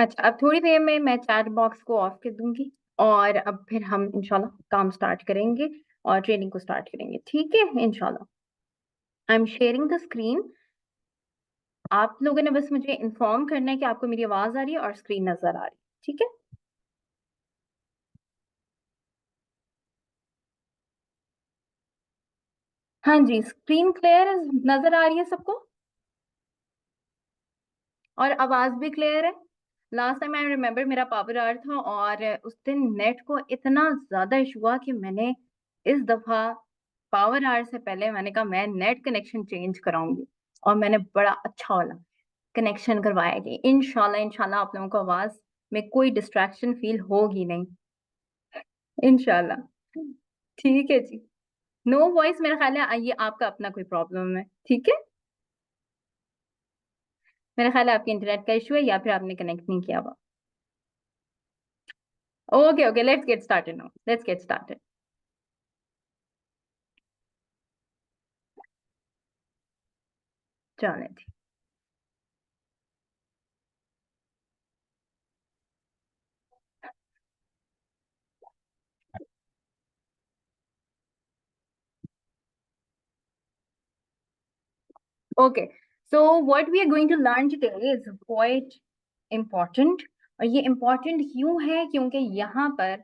अच्छा, अब थोड़ी देर में मैं चैट बॉक्स को ऑफ कर दूंगी और अब फिर हम इंशाल्लाह काम स्टार्ट करेंगे और ट्रेनिंग को स्टार्ट करेंगे, ठीक है इंशाल्लाह। I am sharing the screen. आप लोगों ने बस मुझे इन्फॉर्म करना है कि आपको मेरी आवाज आ रही है और स्क्रीन नजर आ रही है, ठीक है। हाँ जी, स्क्रीन क्लियर नजर आ रही है सबको और आवाज भी क्लियर है। लास्ट टाइम आई रिमेम्बर मेरा पावर आवर था और उस दिन नेट को इतना ज्यादा इशू हुआ कि मैंने इस दफा पावर आवर से पहले मैंने कहा मैं नेट कनेक्शन चेंज कराऊंगी और मैंने बड़ा अच्छा वाला कनेक्शन करवाया कि इंशाल्लाह इंशाल्लाह आप लोगों को आवाज में कोई डिस्ट्रैक्शन फील होगी नहीं, इंशाल्लाह। ठीक है जी। नो वॉइस मेरा ख्याल है ये आपका अपना कोई प्रॉब्लम है, ठीक है। मेरा ख्याल है आपके इंटरनेट का इशू है या फिर आपने कनेक्ट नहीं किया हुआ। Okay okay, let's get started now, let's get started. चलें जी। Okay, so what we are going to learn today is quite important. और ये इम्पोर्टेंट क्यों है, क्योंकि यहाँ पर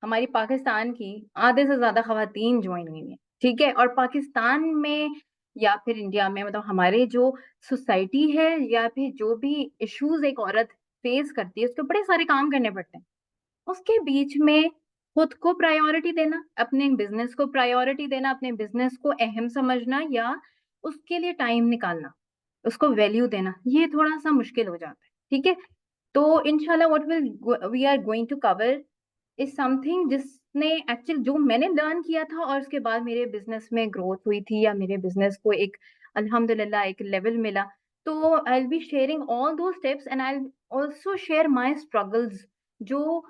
हमारी पाकिस्तान की आधे से ज्यादा खवातीन ज्वाइन हुई हैं, ठीक है। और पाकिस्तान में या फिर इंडिया में, मतलब हमारे जो सोसाइटी है या फिर जो भी इश्यूज एक औरत फेस करती है उसके बड़े सारे काम करने पड़ते हैं। उसके बीच में खुद को प्रायोरिटी देना, अपने बिजनेस को प्रायोरिटी देना, अपने बिजनेस को अहम समझना या उसके लिए टाइम निकालना, उसको वैल्यू देना, ये थोड़ा सा मुश्किल हो जाता है, ठीक है। तो इंशाल्लाह what will we are going to cover is something जिसने एक्चुअली जो मैंने लर्न किया था और उसके बाद मेरे बिजनेस में ग्रोथ हुई थी या मेरे बिजनेस को एक अल्हम्दुलिल्लाह एक लेवल मिला। तो I will be sharing all those steps and I also share my struggles जो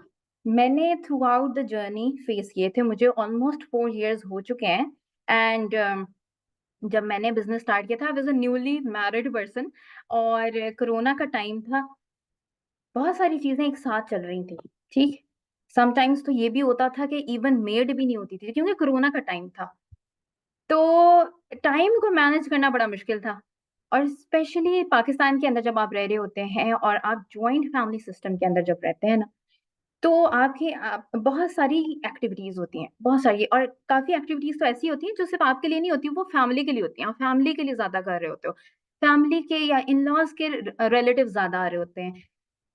मैंने throughout the journey face किए थे। मुझे ऑलमोस्ट 4 years हो चुके हैं एंड जब मैंने बिजनेस स्टार्ट किया था I was a newly married person और कोरोना का टाइम था। बहुत सारी चीजें एक साथ चल रही थी, ठीक। समटाइम्स तो ये भी होता था कि इवन मेड भी नहीं होती थी क्योंकि कोरोना का टाइम था। तो टाइम को मैनेज करना बड़ा मुश्किल था। और स्पेशली पाकिस्तान के अंदर जब आप रह रहे होते हैं और आप जॉइंट फैमिली सिस्टम के अंदर जब रहते हैं ना, तो बहुत सारी एक्टिविटीज होती हैं, बहुत सारी। और काफी एक्टिविटीज तो ऐसी होती हैं जो सिर्फ आपके लिए नहीं होती, वो फैमिली के लिए होती हैं। आप फैमिली के लिए ज्यादा कर रहे होते हो, फैमिली के या इन लॉज के रिलेटिव ज्यादा आ रहे होते हैं।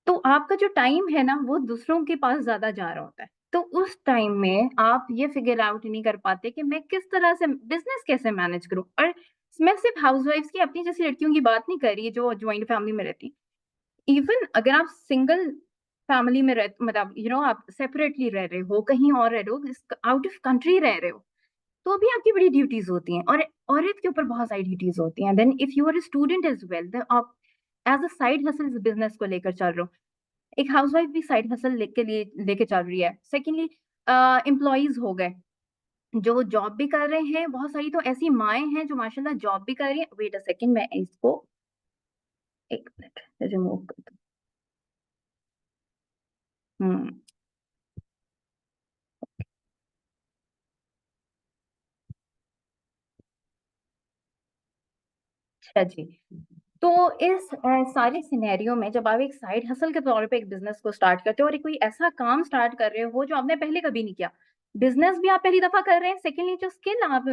तो आपका जो टाइम है ना वो दूसरों के पास ज्यादा जा रहा होता है। तो उस टाइम में आप ये फिगर आउट नहीं कर पाते कि मैं किस तरह से बिजनेस कैसे मैनेज करूं। और मैं सिर्फ हाउसवाइफ्स की, अपनी जैसी लड़कियों की बात नहीं कर रही जो ज्वाइंट फैमिली में रहती। इवन अगर आप सिंगल फैमिली में रह, मतलब आप सेपरेटली रह रहे हो, कहीं और रह रहे हो, आउट ऑफ कंट्री रह रहे हो, तो भी आपकी बड़ी ड्यूटीज होती हैं और औरत के ऊपर बहुत सारी ड्यूटीज होती हैं। Then if you are student as well, आप as a side hustle business को लेकर चल रहे हो। एक हाउसवाइफ भी साइड हसल लेके चल रही है। सेकेंडली एम्प्लॉयज हो गए जो जॉब भी कर रहे हैं। बहुत सारी तो ऐसी माएँ हैं जो माशाल्लाह जॉब भी कर रही हैं। वेट अ सेकेंड, मैं इसको एक मिनट रिमूव कर दूं। हम्म। अच्छा जी। तो इस सारे सिनेरियो में जब आप एक साइड हसल के तौर पे एक बिजनेस को स्टार्ट करते हो और एक कोई ऐसा काम स्टार्ट कर रहे हो जो आपने पहले कभी नहीं किया, बिजनेस भी आप पहली दफा कर रहे हैं, सेकेंडली जो स्किल आप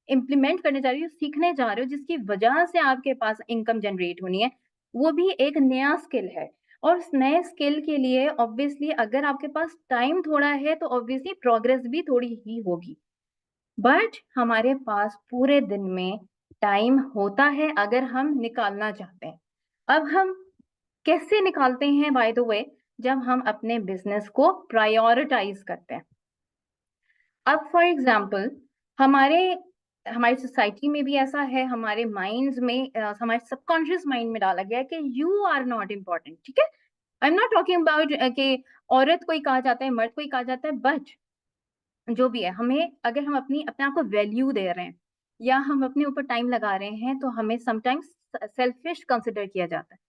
इम्प्लीमेंट करने जा रहे हो, सीखने जा रहे हो, जिसकी वजह से आपके पास इनकम जनरेट होनी है, वो भी एक नया स्किल है। और उस नए स्किल के लिए ऑब्वियसली अगर आपके पास टाइम थोड़ा है तो ऑब्वियसली प्रोग्रेस भी थोड़ी ही होगी। बट हमारे पास पूरे दिन में टाइम होता है अगर हम निकालना चाहते हैं। अब हम कैसे निकालते हैं, बाय द वे, जब हम अपने बिजनेस को प्रायोरिटाइज करते हैं। अब फॉर एग्जाम्पल हमारे हमारी सोसाइटी में भी ऐसा है, हमारे माइंड्स में हमारे सबकॉन्शियस माइंड में डाला गया है कि यू आर नॉट इम्पोर्टेंट, ठीक है। I am not talking about कि औरत को ही कहा जाता है, मर्द को ही कहा जाता है, बट जो भी है, हमें अगर हम अपने आप को वैल्यू दे रहे हैं या हम अपने ऊपर टाइम लगा रहे हैं तो हमें समटाइम्स सेल्फिश कंसिडर किया जाता है।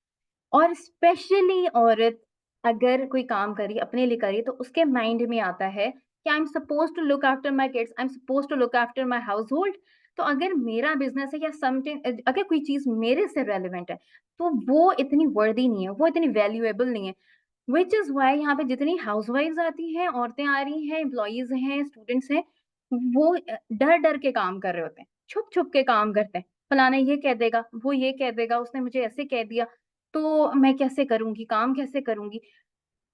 और स्पेशली औरत अगर कोई काम करी अपने लिए करी तो उसके माइंड में आता है कि I am suppose to look after my kids, I am suppose to look after my household. तो अगर मेरा बिजनेस है या समथिंग, अगर कोई चीज मेरे से रेलिवेंट है तो वो इतनी वर्दी नहीं है, वो इतनी वैल्यूएबल नहीं है। विच इज वाई यहाँ पे जितनी हाउसवाइफ्स आती हैं, औरतें आ रही हैं, एम्प्लॉयज हैं, स्टूडेंट्स हैं, वो डर डर के काम कर रहे होते हैं, छुप छुप के काम करते हैं। फलाना ये कह देगा, वो ये कह देगा, उसने मुझे ऐसे कह दिया, तो मैं कैसे करूंगी, काम कैसे करूंगी।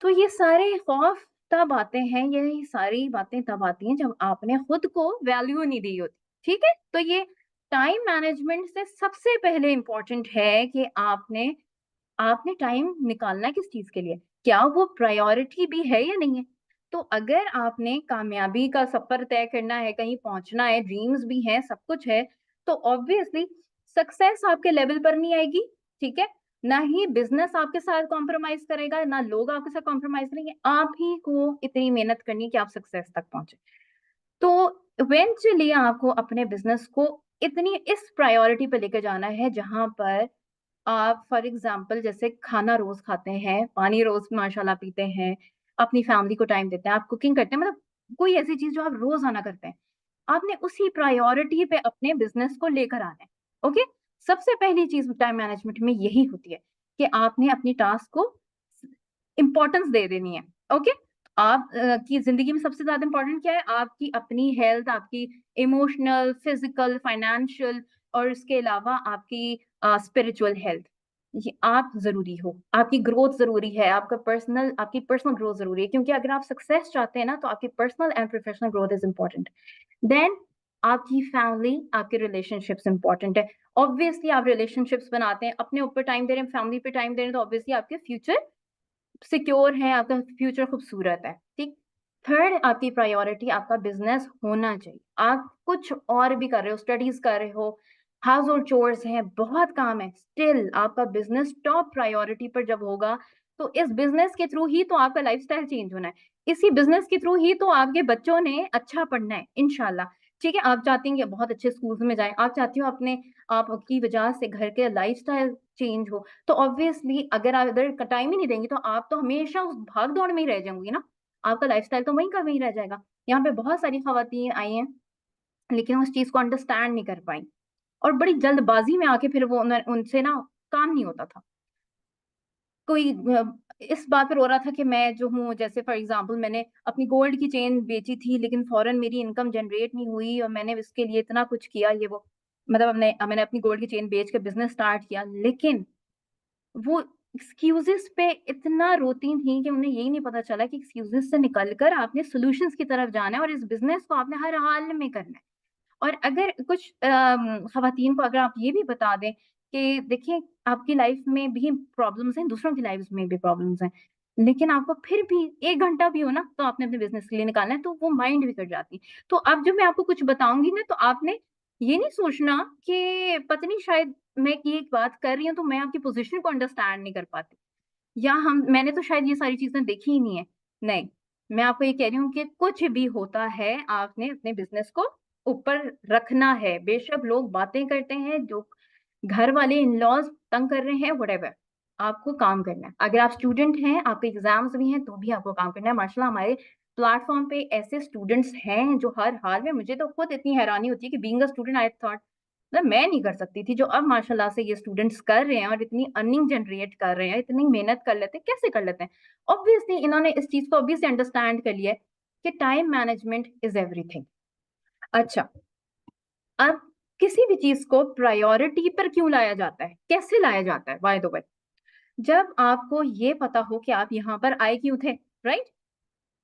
तो ये सारे खौफ तब आते हैं, ये सारी बातें तब आती हैं जब आपने खुद को वैल्यू नहीं दी होती। ठीक है, तो ये टाइम मैनेजमेंट से सबसे पहले इंपॉर्टेंट है कि आपने आपने टाइम निकालना है किस चीज के लिए, क्या वो प्रायोरिटी भी है या नहीं है। तो अगर आपने कामयाबी का सफर तय करना है, कहीं पहुंचना है, ड्रीम्स भी हैं, सब कुछ है, तो ऑब्वियसली सक्सेस आपके लेवल पर नहीं आएगी। ठीक है, ना ही बिजनेस आपके साथ कॉम्प्रोमाइज करेगा, ना लोग आपके साथ कॉम्प्रोमाइज करेंगे, आप ही को इतनी मेहनत करनी है कि आप सक्सेस तक पहुंचे। तो इवेंचुअली आपको अपने बिजनेस को इतनी इस प्रायोरिटी पे लेकर जाना है जहां पर आप फॉर एग्जाम्पल जैसे खाना रोज खाते हैं, पानी रोज माशाल्लाह पीते हैं, अपनी फैमिली को टाइम देते हैं, आप कुकिंग करते हैं, मतलब कोई ऐसी चीज जो आप रोजाना करते हैं, आपने उसी प्रायोरिटी पे अपने बिजनेस को लेकर आना है। ओके, सबसे पहली चीज टाइम मैनेजमेंट में यही होती है कि आपने अपनी टास्क को इंपॉर्टेंस दे देनी है। ओके, आप की जिंदगी में सबसे ज्यादा इंपॉर्टेंट क्या है, आपकी अपनी हेल्थ, आपकी इमोशनल, फिजिकल, फाइनेंशियल, और इसके अलावा आपकी स्पिरिचुअल हेल्थ। ये आप जरूरी हो, आपकी ग्रोथ जरूरी है, आपकी पर्सनल ग्रोथ जरूरी है, क्योंकि अगर आप सक्सेस चाहते हैं ना तो आपकी personal and professional growth is important. Then आपकी फैमिली, आपके रिलेशनशिप्स इंपॉर्टेंट है। ऑब्वियसली आप रिलेशनशिप्स बनाते हैं, अपने ऊपर टाइम दे रहे हैं, फैमिली पे टाइम दे रहे हैं, तो ऑब्वियसली आपके फ्यूचर सिक्योर है, आपका फ्यूचर खूबसूरत है। ठीक, थर्ड आपकी प्रायोरिटी आपका बिजनेस होना चाहिए। आप कुछ और भी कर रहे हो, स्टडीज कर रहे हो, हाउस होल्ड चोर्स हैं, बहुत काम है, स्टिल आपका बिजनेस टॉप प्रायोरिटी पर जब होगा तो इस बिजनेस के थ्रू ही तो आपका लाइफस्टाइल चेंज होना है, इसी बिजनेस के थ्रू ही तो आपके बच्चों ने अच्छा पढ़ना है इंशाल्लाह। ठीक है, आप चाहती हैं कि बहुत अच्छे स्कूल्स में जाएं, आप चाहती हो अपने आपकी वजह से घर के लाइफस्टाइल चेंज हो, तो ऑब्वियसली अगर आप इधर टाइम ही नहीं देंगी तो आप तो हमेशा उस भाग दौड़ में ही रह जाऊंगी ना, आपका लाइफस्टाइल तो वहीं का वहीं रह जाएगा। यहाँ पे बहुत सारी खवातीन आई हैं लेकिन उस चीज को अंडरस्टैंड नहीं कर पाई, और बड़ी जल्दबाजी में आके फिर वो उनसे ना काम नहीं होता था। कोई इस बात पर रो रहा था कि मैं जो हूँ, जैसे फॉर एग्जांपल मैंने अपनी गोल्ड की चेन बेची थी लेकिन फौरन मेरी इनकम जनरेट नहीं हुई, और मैंने इसके लिए इतना कुछ किया, ये वो, मतलब मैंने अपनी गोल्ड की चेन बेच के बिजनेस स्टार्ट किया, लेकिन वो एक्सक्यूजेस पे इतना रोती थी कि उन्हें यही नहीं पता चला कि एक्सक्यूजेस से निकलकर आपने सॉल्यूशंस की तरफ जाना है और इस बिजनेस को आपने हर हाल में करना है। और अगर कुछ खवातीन को अगर आप ये भी बता दें कि देखिए आपकी लाइफ में भी प्रॉब्लम्स हैं, दूसरों की लाइफ में भी प्रॉब्लम्स हैं, लेकिन आपको फिर भी 1 घंटा भी हो ना तो आपने अपने बिजनेस के लिए निकालना है, तो वो माइंड भी कर जाती है। तो अब जब मैं आपको कुछ बताऊंगी ना तो आपने ये नहीं सोचना कि पता नहीं शायद मैं ये एक बात कर रही हूँ तो मैं आपकी पोजीशन को अंडरस्टैंड नहीं कर पाती, या हम मैंने तो शायद ये सारी चीजें देखी ही नहीं है। नहीं, मैं आपको ये कह रही हूँ कि कुछ भी होता है आपने अपने बिजनेस को ऊपर रखना है, बेशक लोग बातें करते हैं, जो घर वाले इन लॉज तंग कर रहे हैं, वटेवर, आपको काम करना है। अगर आप स्टूडेंट हैं, आपके एग्जाम्स भी हैं, तो भी आपको काम करना है। माशाल्लाह हमारे प्लेटफॉर्म पे ऐसे स्टूडेंट्स हैं जो हर हाल में, मुझे तो खुद इतनी हैरानी होती है कि being a student I thought मतलब मैं नहीं कर सकती थी, जो अब माशाल्लाह से ये स्टूडेंट्स कर रहे हैं और इतनी अर्निंग जनरेट कर रहे हैं, इतनी मेहनत कर लेते हैं, कैसे कर लेते हैं। ऑब्वियसली इन्होंने इस चीज को ऑब्वियसली अंडरस्टैंड कर लिया है कि टाइम मैनेजमेंट इज एवरीथिंग। अच्छा, अब किसी भी चीज को प्रायोरिटी पर क्यों लाया जाता है, कैसे लाया जाता है, बाय द वे, जब आपको ये पता हो कि आप यहाँ पर आए क्यों थे। राइट,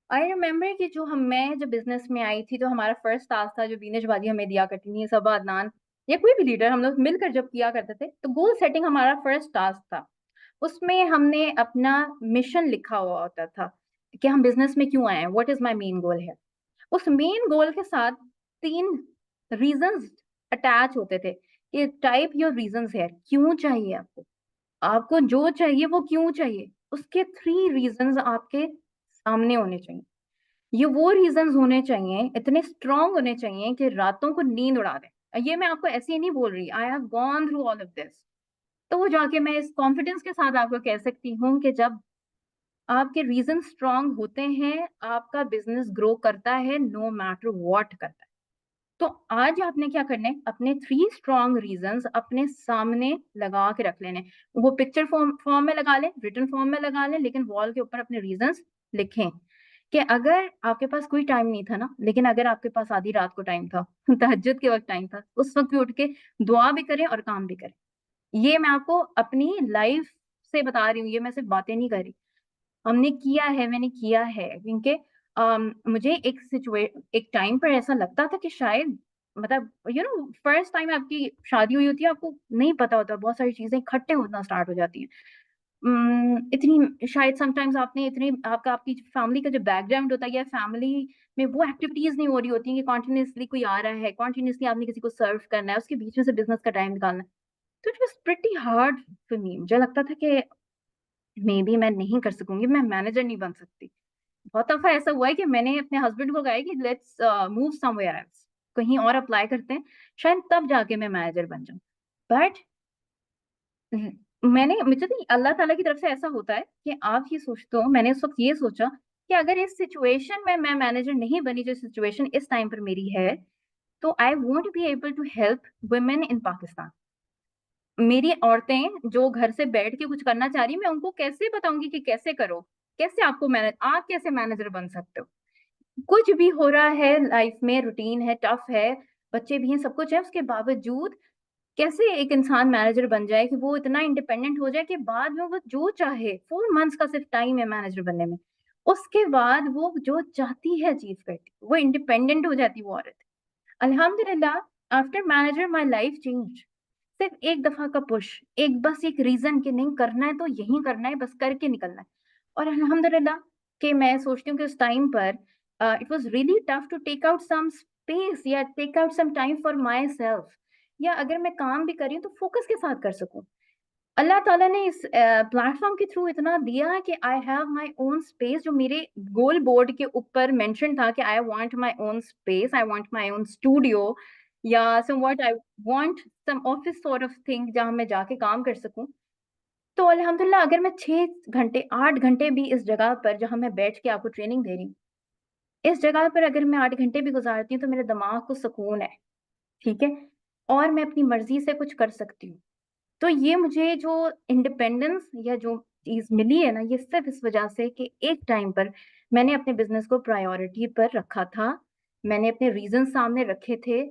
आई रिमेम्बर कि जो मैं जब बिजनेस में आई थी तो हमारा फर्स्ट टास्क था, जो बीनेश बाजी हमें दिया करती थी, सबा अदनान या कोई भी लीडर, हम लोग मिलकर जब किया करते थे, तो गोल सेटिंग हमारा फर्स्ट टास्क था। उसमें हमने अपना मिशन लिखा हुआ होता था कि हम बिजनेस में क्यों आए हैं, what is my main goal है। उस मेन गोल के साथ 3 रीजंस अटैच होते थे कि टाइप योर रीजंस है, क्यों चाहिए आपको, आपको जो चाहिए वो क्यों चाहिए, उसके 3 रीजंस आपके सामने होने चाहिए। ये वो रीजंस होने चाहिए, इतने स्ट्रांग होने चाहिए कि रातों को नींद उड़ा दें। ये मैं आपको ऐसे ही नहीं बोल रही, I have gone through all of this. तो वो जाके मैं इस कॉन्फिडेंस के साथ आपको कह सकती हूँ कि जब आपके रीजन स्ट्रांग होते हैं, आपका बिजनेस ग्रो करता है, नो मैटर व्हाट करता है। तो आज आपने क्या करना है, अपने 3 स्ट्रांग रीजंस अपने सामने लगा के रख लेने। वो पिक्चर फॉर्म फॉर्म में लगा लें, रिटन फॉर्म में लगा लें, लेकिन वॉल के ऊपर अपने रीजंस लिखें कि अगर आपके पास कोई टाइम नहीं था ना, लेकिन अगर आपके पास आधी रात को टाइम था तहज्जुद के वक्त टाइम था, उस वक्त भी उठ के दुआ भी करें और काम भी करें। ये मैं आपको अपनी लाइफ से बता रही हूँ, ये मैं सिर्फ बातें नहीं कर रही, हमने किया है, मैंने किया है। क्योंकि मुझे एक टाइम पर ऐसा लगता था कि शायद मतलब फर्स्ट टाइम आपकी शादी हुई होती है, आपको नहीं पता होता, बहुत सारी चीजें इकट्ठे होना स्टार्ट हो जाती हैं। इतनी शायद समटाइम्स आपने इतनी आपका आपकी फैमिली का जो बैकग्राउंड होता है या फैमिली में वो एक्टिविटीज नहीं हो रही होती हैं कि कॉन्टिन्यूसली कोई आ रहा है, कॉन्टिन्यूसली आपने किसी को सर्व करना है, उसके बीच में से बिजनेस का टाइम निकालना है। तो it was pretty hard for me. मुझे लगता था कि मे बी मैं नहीं कर सकूंगी, मैं मैनेजर नहीं बन सकती। बहुत दफा ऐसा हुआ है कि मैंने अपने हस्बैंड को कहा है कि लेट्स मूव समवेयर एल्स, कहीं और अप्लाई करते हैं, शायद तब जाके मैं मैनेजर बन जाऊं। बट मैंने मुझे तो अल्लाह ताला की तरफ से ऐसा होता है कि आप ये सोचते हो, मैंने उस वक्त ये सोचा कि अगर इस सिचुएशन में मैं मैनेजर नहीं बनी, जो सिचुएशन इस टाइम पर मेरी है, तो I won't be able to help women in Pakistan. मेरी औरतें जो घर से बैठ के कुछ करना चाह रही, मैं उनको कैसे बताऊंगी कि कैसे करो, कैसे आपको मैनेज, आप कैसे मैनेजर बन सकते हो। कुछ भी हो रहा है लाइफ में, रूटीन है, टफ है, बच्चे भी हैं, सब कुछ है, उसके बावजूद कैसे एक इंसान मैनेजर बन जाए कि वो इतना इंडिपेंडेंट हो जाए कि बाद में वो जो चाहे, 4 मंथ्स का सिर्फ टाइम है मैनेजर बनने में, उसके बाद वो जो चाहती है अचीव करती, वो इंडिपेंडेंट हो जाती वो औरत। अल्हम्दुलिल्लाह, after manager my life change. सिर्फ एक दफा का पुश, एक बस एक रीजन कि नहीं करना है तो यही करना है, बस करके निकलना है। और अल्हम्दुलिल्लाह कि मैं सोचती हूँ कि उस टाइम पर it was really tough to take out some space या take out some time for myself, या अगर मैं काम भी कर रही हूँ तो फोकस के साथ कर सकूं। अल्लाह ताला ने इस प्लेटफॉर्म के थ्रू इतना दिया है कि I have my own space. जो मेरे गोल बोर्ड के ऊपर मेंशन था कि I want my own space, I want my own studio, या somewhat I want some office sort of thing जहां मैं जाके काम कर सकूं। तो अल्हम्दुलिल्लाह, अगर मैं 6 घंटे 8 घंटे भी इस जगह पर जहां मैं बैठ के आपको ट्रेनिंग दे रही हूँ, इस जगह पर अगर मैं 8 घंटे भी गुजारती हूँ तो मेरे दिमाग को सुकून है, ठीक है, और मैं अपनी मर्जी से कुछ कर सकती हूँ। तो ये मुझे जो इंडिपेंडेंस या जो चीज मिली है ना, ये सिर्फ इस वजह से कि एक टाइम पर मैंने अपने बिजनेस को प्रायोरिटी पर रखा था, मैंने अपने रीजन सामने रखे थे।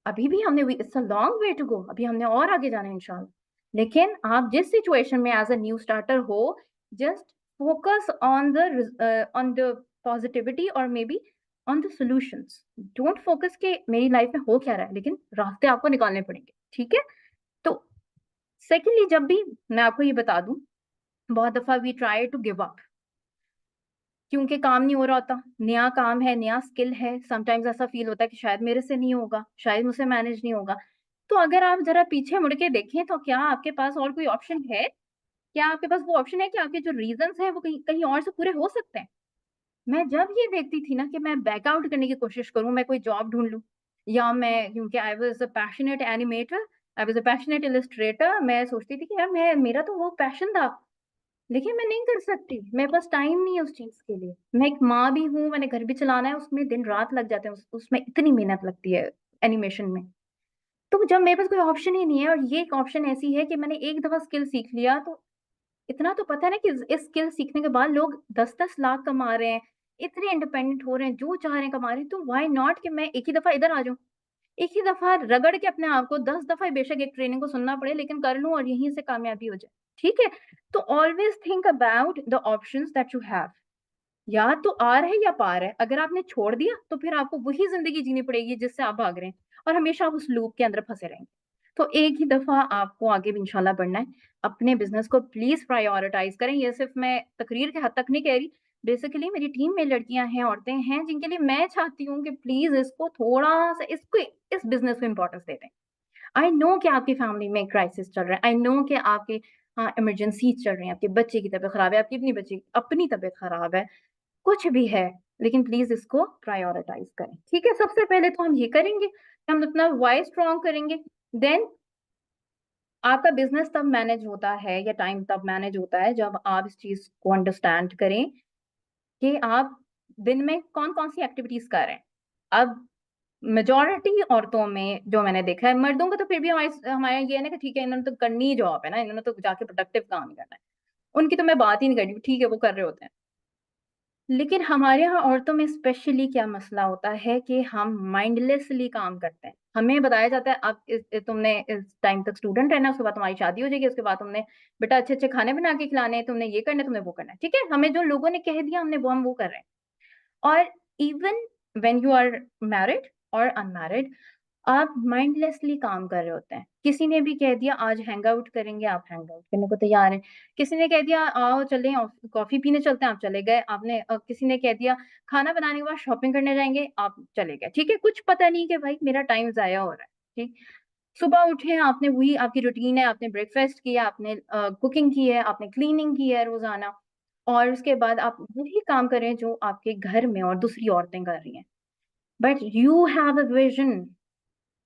अभी भी हमने, it's a long way to go, अभी हमने और आगे जाना है इंशाल्लाह। लेकिन आप जिस सिचुएशन में एज अ न्यू स्टार्टर हो, just focus on the positivity और maybe on the solutions. Don't focus कि मेरी लाइफ में हो क्या रहा है, लेकिन रास्ते आपको निकालने पड़ेंगे, ठीक है। तो सेकेंडली, जब भी मैं आपको ये बता दूं, बहुत दफा we try to give up क्योंकि काम नहीं हो रहा होता, नया काम है, नया स्किल है, समटाइम्स ऐसा फील होता है कि शायद मेरे से नहीं होगा, शायद मुझसे मैनेज नहीं होगा। तो अगर आप जरा पीछे मुड़ के देखें तो क्या आपके पास और कोई ऑप्शन है? क्या आपके पास वो ऑप्शन है कि आपके जो रीजंस हैं वो कहीं कहीं और से पूरे हो सकते हैं? मैं जब ये देखती थी ना कि मैं बैकआउट करने की कोशिश करूं, मैं कोई जॉब ढूंढ लूं, या मैं, क्योंकि I was a passionate animator, I was a passionate Illustrator, मैं सोचती थी कि यार मैं, मेरा तो वो पैशन था, लेकिन मैं नहीं कर सकती, मेरे पास टाइम नहीं है उस चीज के लिए। मैं एक माँ भी हूँ, मैंने घर भी चलाना है, उसमें दिन रात लग जाते हैं, उसमें इतनी मेहनत लगती है एनिमेशन में। तो जब मेरे पास कोई ऑप्शन ही नहीं है, और ये एक ऑप्शन ऐसी है कि मैंने एक दफा स्किल सीख लिया, तो इतना तो पता है ना कि इस स्किल सीखने के बाद लोग 10-10 लाख कमा रहे हैं, इतने इंडिपेंडेंट हो रहे हैं, जो चाह रहे हैं कमा रहे हैं, तो व्हाई नॉट कि मैं एक ही दफा इधर आ जाऊं, एक ही दफा रगड़ के अपने आप को, 10 दफा बेशक एक ट्रेनिंग को सुनना पड़े, लेकिन कर लूं और यहीं से कामयाबी हो जाए, ठीक है। तो always think about the options that you have. या तो आर है या पार है, अगर आपने छोड़ दिया तो फिर आपको वही जिंदगी जीनी पड़ेगी जिससे आप भाग रहे हैं, और हमेशा आप उस लूप के अंदर फंसे रहेंगे। तो एक ही दफा आपको आगे भी इंशाल्लाह बढ़ना है। अपने बिजनेस को प्लीज प्रायोरिटाइज करें। ये सिर्फ मैं तकरीर के हद तक नहीं कह रही, बेसिकली मेरी टीम में लड़कियां हैं, औरतें हैं, जिनके लिए मैं चाहती हूँ कि प्लीज इसको थोड़ा सा, इसको, इस बिजनेस को इंपॉर्टेंस देते हैं। आई नो कि आपकी फैमिली में क्राइसिस चल रहा है, आई नो कि आपके, हाँ, इमरजेंसी चल रही है, आपके बच्चे की तबीयत खराब है, आपकी अपनी बच्चे की अपनी तबीयत खराब है, कुछ भी है, लेकिन प्लीज इसको प्रायोरिटाइज करें, ठीक है। सबसे पहले तो हम ये करेंगे कि हम अपना वॉइस स्ट्रॉन्ग करेंगे, देन आपका बिजनेस तब मैनेज होता है या टाइम तब मैनेज होता है जब आप इस चीज को अंडरस्टैंड करें कि आप दिन में कौन कौन सी एक्टिविटीज कर रहे हैं। अब मेजोरिटी औरतों में जो मैंने देखा है, मर्दों का तो फिर भी हमारे हमारे ये है ना कि ठीक है इन्होंने तो करनी ही जॉब है ना, इन्होंने तो जाके प्रोडक्टिव काम ही करना है, उनकी तो मैं बात ही नहीं कर रही, ठीक है वो कर रहे होते हैं। लेकिन हमारे यहाँ औरतों में स्पेशली क्या मसला होता है कि हम माइंडलेसली काम करते हैं। हमें बताया जाता है अब तुमने इस टाइम तक स्टूडेंट रहना, उसके बाद तुम्हारी शादी हो जाएगी, उसके बाद तुमने बेटा अच्छे अच्छे खाने बना के खिलाने हैं, तुमने ये करना है, तुमने वो करना है, ठीक है, हमें जो लोगों ने कह दिया हमने वो हम वो कर रहे हैं। और even when you are married और अनमैरिड, आप माइंडलेसली काम कर रहे होते हैं। किसी ने भी कह दिया आज हैंग आउट करेंगे, आप हैंग आउट करने को तैयार हैं। किसी ने कह दिया आओ चलें कॉफी पीने चलते हैं, आप चले गए। आपने किसी ने कह दिया खाना बनाने के बाद शॉपिंग करने जाएंगे, आप चले गए। ठीक है, कुछ पता नहीं कि भाई मेरा टाइम जाया हो रहा है। ठीक, सुबह उठे आपने, वही आपकी रूटीन है, आपने ब्रेकफास्ट किया, आपने कुकिंग की है, आपने क्लीनिंग की है रोजाना, और उसके बाद आप वही काम करें जो आपके घर में और दूसरी औरतें कर रही हैं। But you have a vision,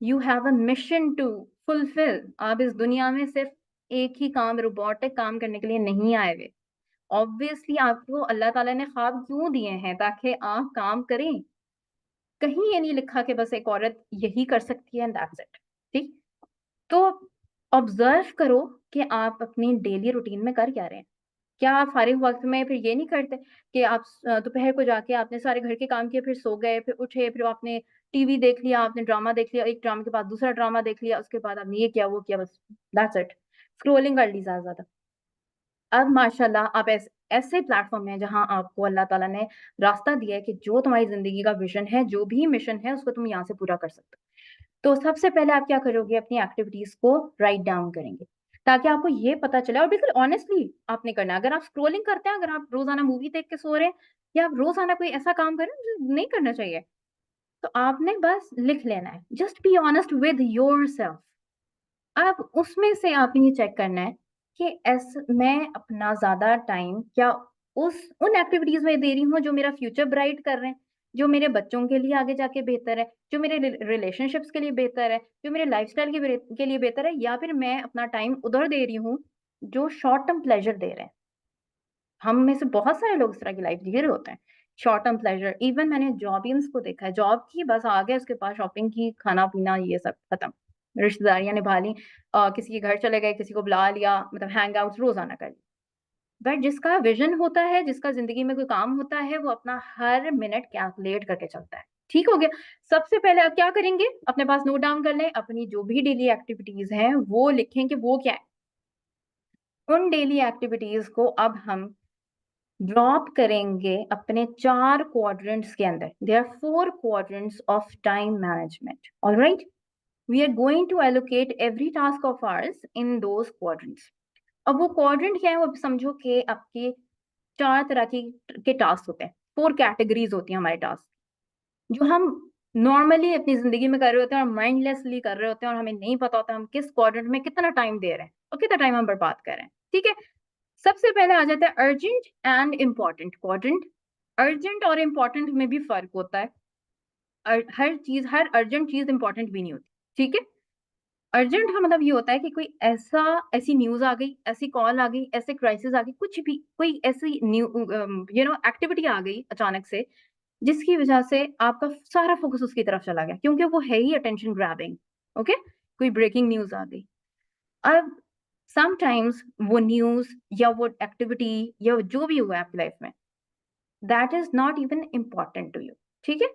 you have a mission to fulfil. आप इस दुनिया में सिर्फ एक ही काम, रोबोटिक काम करने के लिए नहीं आए हुए। ऑब्वियसली आपको अल्लाह ताला ने ख्वाब क्यों दिए हैं, ताकि आप काम करें। कहीं ये नहीं लिखा कि बस एक औरत यही कर सकती है एंड दैट्स इट। ठीक, तो ऑब्जर्व करो कि आप अपनी डेली रूटीन में कर क्या रहे हैं। क्या आप फारिग वक्त में फिर ये नहीं करते कि आप दोपहर को जाके आपने सारे घर के काम किए, फिर सो गए, फिर उठे, फिर आपने टीवी देख लिया, आपने ड्रामा देख लिया, एक ड्रामा के बाद दूसरा ड्रामा देख लिया, उसके बाद आपने ये किया वो किया, बस दैट्स इट, स्क्रोलिंग कर ली ज्यादा ज्यादा। अब माशाल्लाह आप ऐसे प्लेटफॉर्म में जहां आपको अल्लाह ताला ने रास्ता दिया है कि जो तुम्हारी जिंदगी का विजन है, जो भी मिशन है, उसको तुम यहाँ से पूरा कर सकते हो। तो सबसे पहले आप क्या करोगे, अपनी एक्टिविटीज को राइट डाउन करेंगे, ताकि आपको ये पता चले। और बिल्कुल ऑनेस्टली आपने करना है। अगर आप स्क्रोलिंग करते हैं, अगर आप रोजाना मूवी देख के सो रहे हैं, या आप रोजाना कोई ऐसा काम कर रहे हैं जो नहीं करना चाहिए, तो आपने बस लिख लेना है, just be honest with your self. अब उसमें से आपने ये चेक करना है कि मैं अपना ज्यादा टाइम क्या उस उन एक्टिविटीज में दे रही हूँ जो मेरा फ्यूचर ब्राइट कर रहे हैं, जो मेरे बच्चों के लिए आगे जाके बेहतर है, जो मेरे रिलेशनशिप्स के लिए बेहतर है, जो मेरे लाइफस्टाइल के लिए बेहतर है, या फिर मैं अपना टाइम उधर दे रही हूँ जो शॉर्ट टर्म प्लेजर दे रहे हैं। हम में से बहुत सारे लोग इस तरह की लाइफ जी रहे होते हैं, शॉर्ट टर्म प्लेजर। इवन मैंने जॉबियंस को देखा है, जॉब की बस आ गए, उसके पास शॉपिंग की, खाना पीना, ये सब खत्म, रिश्तेदारियां निभा ली, किसी के घर चले गए, किसी को बुला लिया, मतलब हैंग आउट रोजाना कर लिया। बट जिसका विजन होता है, जिसका जिंदगी में कोई काम होता है, वो अपना हर मिनट कैलकुलेट करके चलता है। ठीक हो गया। सबसे पहले आप क्या करेंगे, अपने पास नोट डाउन कर लें, अपनी जो भी डेली एक्टिविटीज हैं वो लिखें कि वो क्या है। उन डेली एक्टिविटीज को अब हम ड्रॉप करेंगे अपने 4 क्वाड्रेंट्स के अंदर। There are 4 quadrants of time management, alright. We are going to allocate every task of hours in those quadrants. अब वो क्वाड्रेंट क्या है, वो समझो कि आपके 4 तरह के टास्क होते हैं, 4 कैटेगरीज होती हैं हमारे टास्क, जो हम नॉर्मली अपनी जिंदगी में कर रहे होते हैं और माइंडलेसली कर रहे होते हैं, और हमें नहीं पता होता हम किस क्वाड्रेंट में कितना टाइम दे रहे हैं और कितना टाइम हम बर्बाद कर रहे हैं। ठीक है, सबसे पहले आ जाता है urgent and important quadrant. Urgent और इम्पोर्टेंट में भी फर्क होता है। हर अर्जेंट चीज इंपॉर्टेंट भी नहीं होती। ठीक है, अर्जेंट का मतलब ये होता है कि कोई ऐसी न्यूज आ गई, ऐसी कॉल आ गई, ऐसे क्राइसिस आ गई, कुछ भी कोई ऐसी एक्टिविटी आ गई अचानक से, जिसकी वजह से आपका सारा फोकस उसकी तरफ चला गया, क्योंकि वो है ही अटेंशन ग्रैबिंग। ओके, कोई ब्रेकिंग न्यूज आ गई। अब समटाइम्स वो न्यूज या वो एक्टिविटी या जो भी हुआ आपकी लाइफ में, that is not even important to you. ठीक है,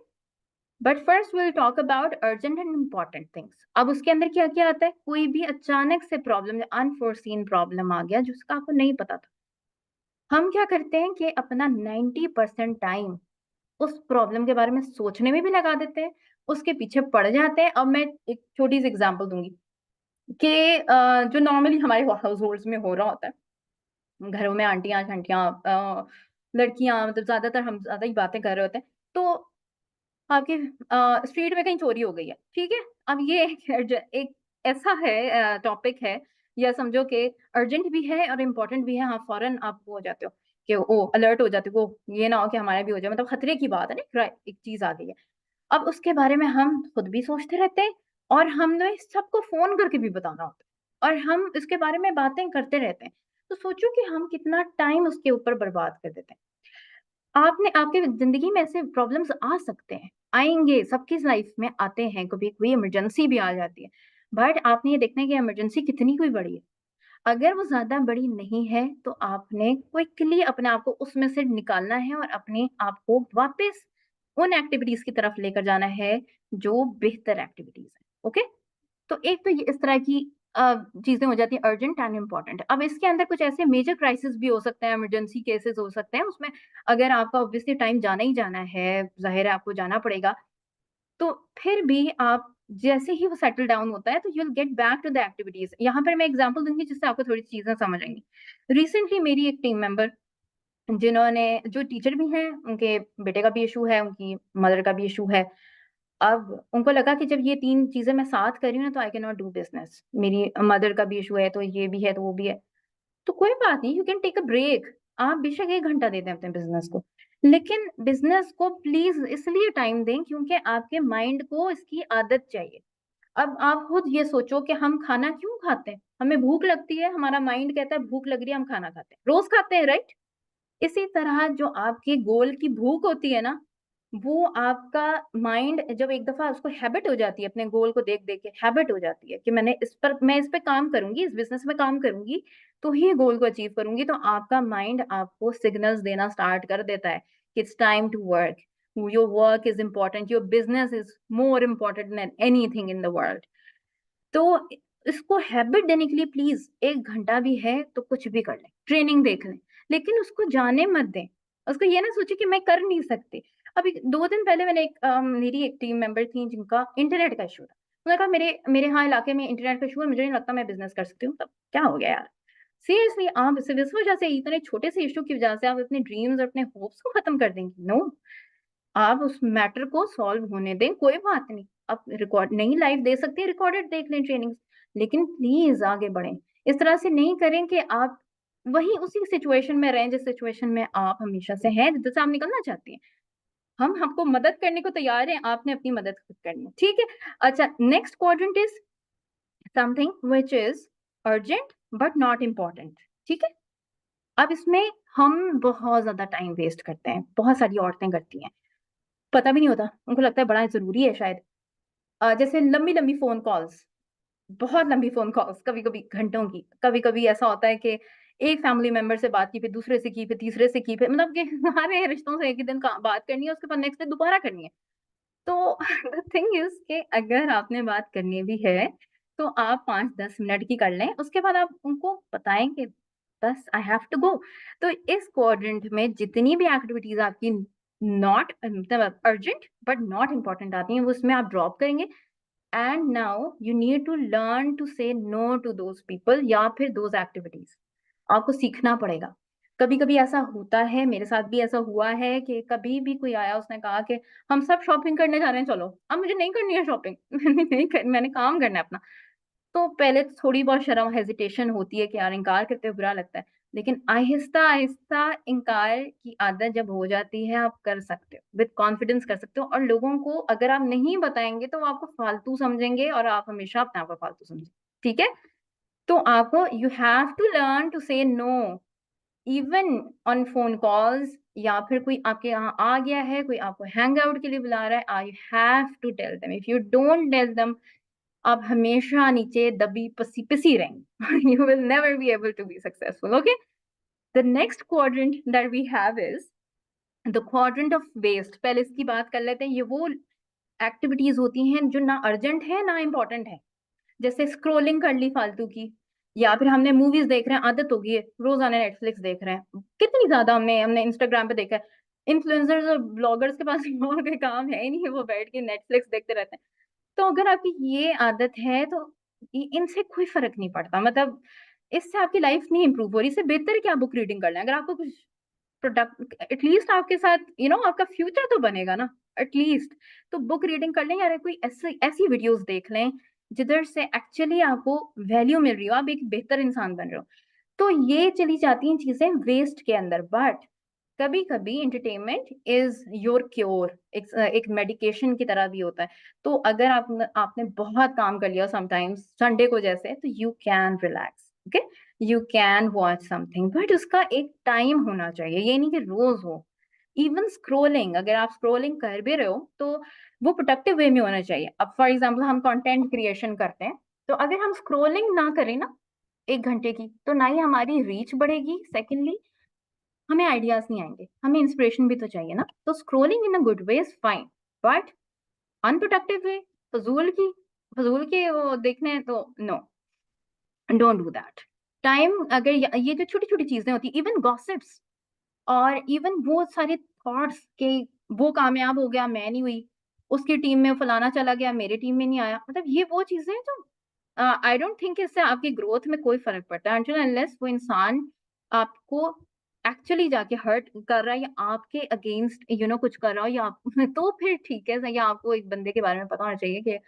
but first will talk about urgent and important things. अब उसके अंदर क्या क्या आता है, कोई भी अचानक से प्रॉब्लम, अनफोर्सीन प्रॉब्लम आ गया जिसका आपको नहीं पता था, हम क्या करते हैं कि अपना 90% टाइम उस प्रॉब्लम के बारे में सोचने में भी लगा देते हैं, उसके पीछे पड़ जाते हैं। अब मैं एक छोटी सी एग्जांपल दूंगी कि जो नॉर्मली हमारे हाउस होल्ड्स में हो रहा होता है, घरों में आंटियां छंटियां, लड़कियां, मतलब ज्यादातर हम ज्यादा ही बातें कर रहे होते हैं, तो आपके स्ट्रीट में कहीं चोरी हो गई है। ठीक है, अब ये एक ऐसा है टॉपिक है, या समझो कि अर्जेंट भी है और इम्पोर्टेंट भी है। हाँ, फौरन आप वो हो जाते हो कि ओ अलर्ट हो जाते हो, वो ये ना हो कि हमारा भी हो जाए, मतलब खतरे की बात है ना, एक चीज आ गई है। अब उसके बारे में हम खुद भी सोचते रहते हैं, और हमने सबको फोन करके भी बताना होता है। और हम इसके बारे में बातें करते रहते हैं। तो सोचो कि हम कितना टाइम उसके ऊपर बर्बाद कर देते हैं। आपने आपके ज़िंदगी में ऐसे प्रॉब्लम्स आ सकते हैं, आएँगे, सबकी लाइफ में आते हैं, कभी कोई इमरजेंसी भी आ जाती है। बट आपने ये देखना है कि इमरजेंसी कितनी कोई बड़ी है। अगर वो ज़्यादा बड़ी नहीं है, तो आपने क्विकली अपने आप को उसमें से निकालना है और अपने आप को वापस उन एक्टिविटीज़ की तरफ लेकर जाना है, जो बेहतर एक्टिविटीज़ हैं, ओके? तो एक तो ये इस तरह की चीज़ें हो जाती हैं अर्जेंट एंड इम्पोर्टेंट। अब इसके अंदर कुछ ऐसे मेजर क्राइसिस भी हो सकते हैं, इमरजेंसी केसेस हो सकते हैं, उसमें अगर आपका ऑब्वियसली टाइम जाना ही जाना है, ज़ाहिर है आपको जाना पड़ेगा, तो फिर भी आप जैसे ही वो सेटल डाउन होता है, तो you will get back to the activities. यहाँ पर मैं एग्ज़ाम्पल दूँगी जिससे आपको थोड़ी चीज़ें समझ आएँगी। रिसेंटली मेरी एक टीम मेंबर जिन्होंने जो टीचर भी हैं, उनके बेटे का भी इश्यू है, उनकी मदर का भी इश्यू है। अब उनको लगा कि जब ये 3 चीज़ें मैं साथ कर रही हूँ ना, तो I can not do business. मेरी मदर का भी इश्यू है, तो ये भी है, तो वो भी है। तो कोई बात नहीं, you can take a break. आप बेशक 1 घंटा दे दें अपने बिज़नेस को। लेकिन बिज़नेस को प्लीज़ इसलिए टाइम दें क्योंकि आपके माइंड को इसकी आदत चाहिए। अब आप खुद ये सोचो कि हम खाना क्यों खाते हैं? हमें भूख लगती है, हमारा माइंड कहता है भूख लग रही है, हम खाना खाते हैं। रोज़ खाते हैं, राइट? इसी तरह जो आपके गोल की भूख होती है ना, वो आपका माइंड जब एक दफ़ा उसको हैबिट हो जाती है, अपने गोल को देख-देख के हैबिट हो जाती है कि मैं इस पे काम करूँगी, इस बिज़नेस में काम करूँगी, तो ही गोल को अचीव करूँगी, तो आपका माइंड आपको सिग्नल्स देना स्टार्ट कर देता है कि it's time to work, your work is important, your business is more important than anything in the world. तो इसको हैबिट देने के लिए प्लीज़ 1 घंटा भी है तो कुछ भी कर लें, ट्रेनिंग देख लें, लेकिन उसको जाने मत दें। उसको ये ना सोचिए कि मैं कर नहीं सकती। अभी 2 दिन पहले मेरी एक टीम मेंबर थी जिनका इंटरनेट का इश्यू था। उन्होंने कहा मेरे मेरे यहाँ इलाके में इंटरनेट का इश्यू है, मुझे नहीं लगता मैं बिज़नेस कर सकती हूँ। तब क्या हो गया यार? सीरियसली आप सिर्फ़ इस वजह से इतने छोटे से इश्यू की वजह से आप अपने ड्रीम्स और अपने होप्स को खत्म कर देंगी? नो। आप उस मैटर को सॉल्व होने दें, कोई बात नहीं। आप रिकॉर्ड नहीं लाइव दे सकती, रिकॉर्डेड देख लें ट्रेनिंग्स, लेकिन प्लीज़ आगे बढ़ें। इस तरह से नहीं करें कि आप वहीं उसी सिचुएशन में रहें, जिस सिचुएशन में आप हमेशा से हैं, जिधर से आप निकलना चाहती हैं। हम आपको मदद करने को तैयार हैं, आपने अपनी मदद खुद करनी है, ठीक है? अच्छा, next quadrant is something which is urgent but not important, ठीक है? अब इसमें हम बहुत ज़्यादा टाइम वेस्ट करते हैं, बहुत सारी औरतें करती हैं। पता भी नहीं होता, उनको लगता है बड़ा ज़रूरी है शायद। जैसे लंबी-लंबी फ़ोन कॉल्स, बहुत लंबी फ़ोन कॉल्स, कभी-कभी घंटों की। कभी-कभी ऐसा होता है कि एक फैमिली मेंबर से बात की, फिर दूसरे से की, फिर तीसरे से की, फिर मतलब कि सारे रिश्तों से एक ही दिन का बात करनी है, उसके बाद नेक्स्ट डे दोबारा करनी है। तो द थिंग इज़ कि अगर आपने बात करनी भी है, तो आप 5-10 मिनट की कर लें, उसके बाद आप उनको बताएँ कि बस आई हैव टू गो। तो इस क्वाड्रेंट में जितनी भी एक्टिविटीज़ आपकी नॉट मतलब अर्जेंट बट नॉट इम्पोर्टेंट आती हैं, वो उसमें आप ड्रॉप करेंगे and now you need to learn to say no to those people या फिर दोज़ एक्टिविटीज़। आपको सीखना पड़ेगा। कभी-कभी ऐसा होता है, मेरे साथ भी ऐसा हुआ है कि कभी भी कोई आया उसने कहा कि हम सब शॉपिंग करने जा रहे हैं चलो। अब मुझे नहीं करनी है शॉपिंग मैंने काम करना है अपना। तो पहले तो थोड़ी बहुत शर्म हेजिटेशन होती है कि यार इनकार करते हुए बुरा लगता है। लेकिन आहिस्ता-आहिस्ता इनकार की आदत जब हो जाती है आप कर सकते हो, विद कॉन्फिडेंस कर सकते हो और लोगों को अगर आप नहीं बताएँगे तो वो आपको फालतू समझेंगे और आप हमेशा अपने आप को फालतू समझेंगे। ठीक है? तो आपको you have to learn to say no even on phone calls या फिर कोई आपके यहाँ आ गया है, कोई आपको हैंग आउट के लिए बुला रहा है, I have to tell them. If you don't tell them आप हमेशा नीचे दबी पिसी रहेंगी। You will never be able to be successful, okay? The next quadrant that we have is the quadrant of waste. पहले इसकी बात कर लेते हैं। ये वो एक्टिविटीज़ होती हैं जो ना अर्जेंट है, ना इम्पोर्टेंट है। जैसे स्क्रॉलिंग कर ली फालतू की या फिर हमने मूवीज़ देख रहे हैं, आदत हो गई है, रोज़ाना नेटफ्लिक्स देख रहे हैं। कितनी ज़्यादा हमने हमने इंस्टाग्राम पे देखा है। इन्फ्लुएंसर्स और ब्लॉगर्स के पास और कोई काम है ही नहीं, वो बैठ के नेटफ्लिक्स देखते रहते हैं। तो अगर आपकी ये आदत है तो इनसे कोई फ़र्क नहीं पड़ता मतलब इससे आपकी लाइफ़ नहीं इम्प्रूव हो रही, इससे बेहतर है कि आप बुक रीडिंग कर लें। अगर आपको कुछ प्रोडक्ट एटलीस्ट आपके साथ आपका फ्यूचर तो बनेगा ना एटलीस्ट। तो बुक रीडिंग कर लें या कोई ऐसी ऐसी वीडियोज़ देख लें, जिधर से एक्चुअली आपको वैल्यू मिल रही हो, आप एक बेहतर इंसान बन रहे हो। तो ये चली जाती हैं चीज़ें वेस्ट के अंदर बट कभी कभी एंटरटेनमेंट इज योर क्योर, एक मेडिकेशन की तरह भी होता है। तो अगर आपने बहुत काम कर लिया समटाइम्स संडे को जैसे, तो you can relax, okay, you can watch something, but उसका एक टाइम होना चाहिए, ये नहीं कि रोज हो। इवन स्क्रोलिंग, अगर आप स्क्रोलिंग कर भी रहे हो तो वो प्रोडक्टिव वे में होना चाहिए। अब फॉर एग्जाम्पल हम कंटेंट क्रिएशन करते हैं, तो अगर हम स्क्रोलिंग ना करें ना 1 घंटे की, तो ना ही हमारी रीच बढ़ेगी, सेकेंडली हमें आइडियाज नहीं आएंगे, हमें इंस्पिरेशन भी तो चाहिए ना। तो scrolling in a good way is fine, but unproductive way, फजूल के वो देखने हैं तो no, don't do that. Time, अगर ये जो छोटी छोटी चीजें होती, इवन गॉसिप्स और इवन वो सारे थॉट्स के, वो कामयाब हो गया मैं नहीं हुई, उसकी टीम में फलाना चला गया मेरी टीम में नहीं आया, मतलब ये वो चीजें हैं जो आई डोंट थिंक इससे आपकी ग्रोथ में कोई फर्क पड़ता है, until unless वो इंसान आपको एक्चुअली जाके हर्ट कर रहा है या आपके अगेंस्ट कुछ कर रहा हो, या आप तो फिर ठीक है, या आपको एक बंदे के बारे में पता होना चाहिए कि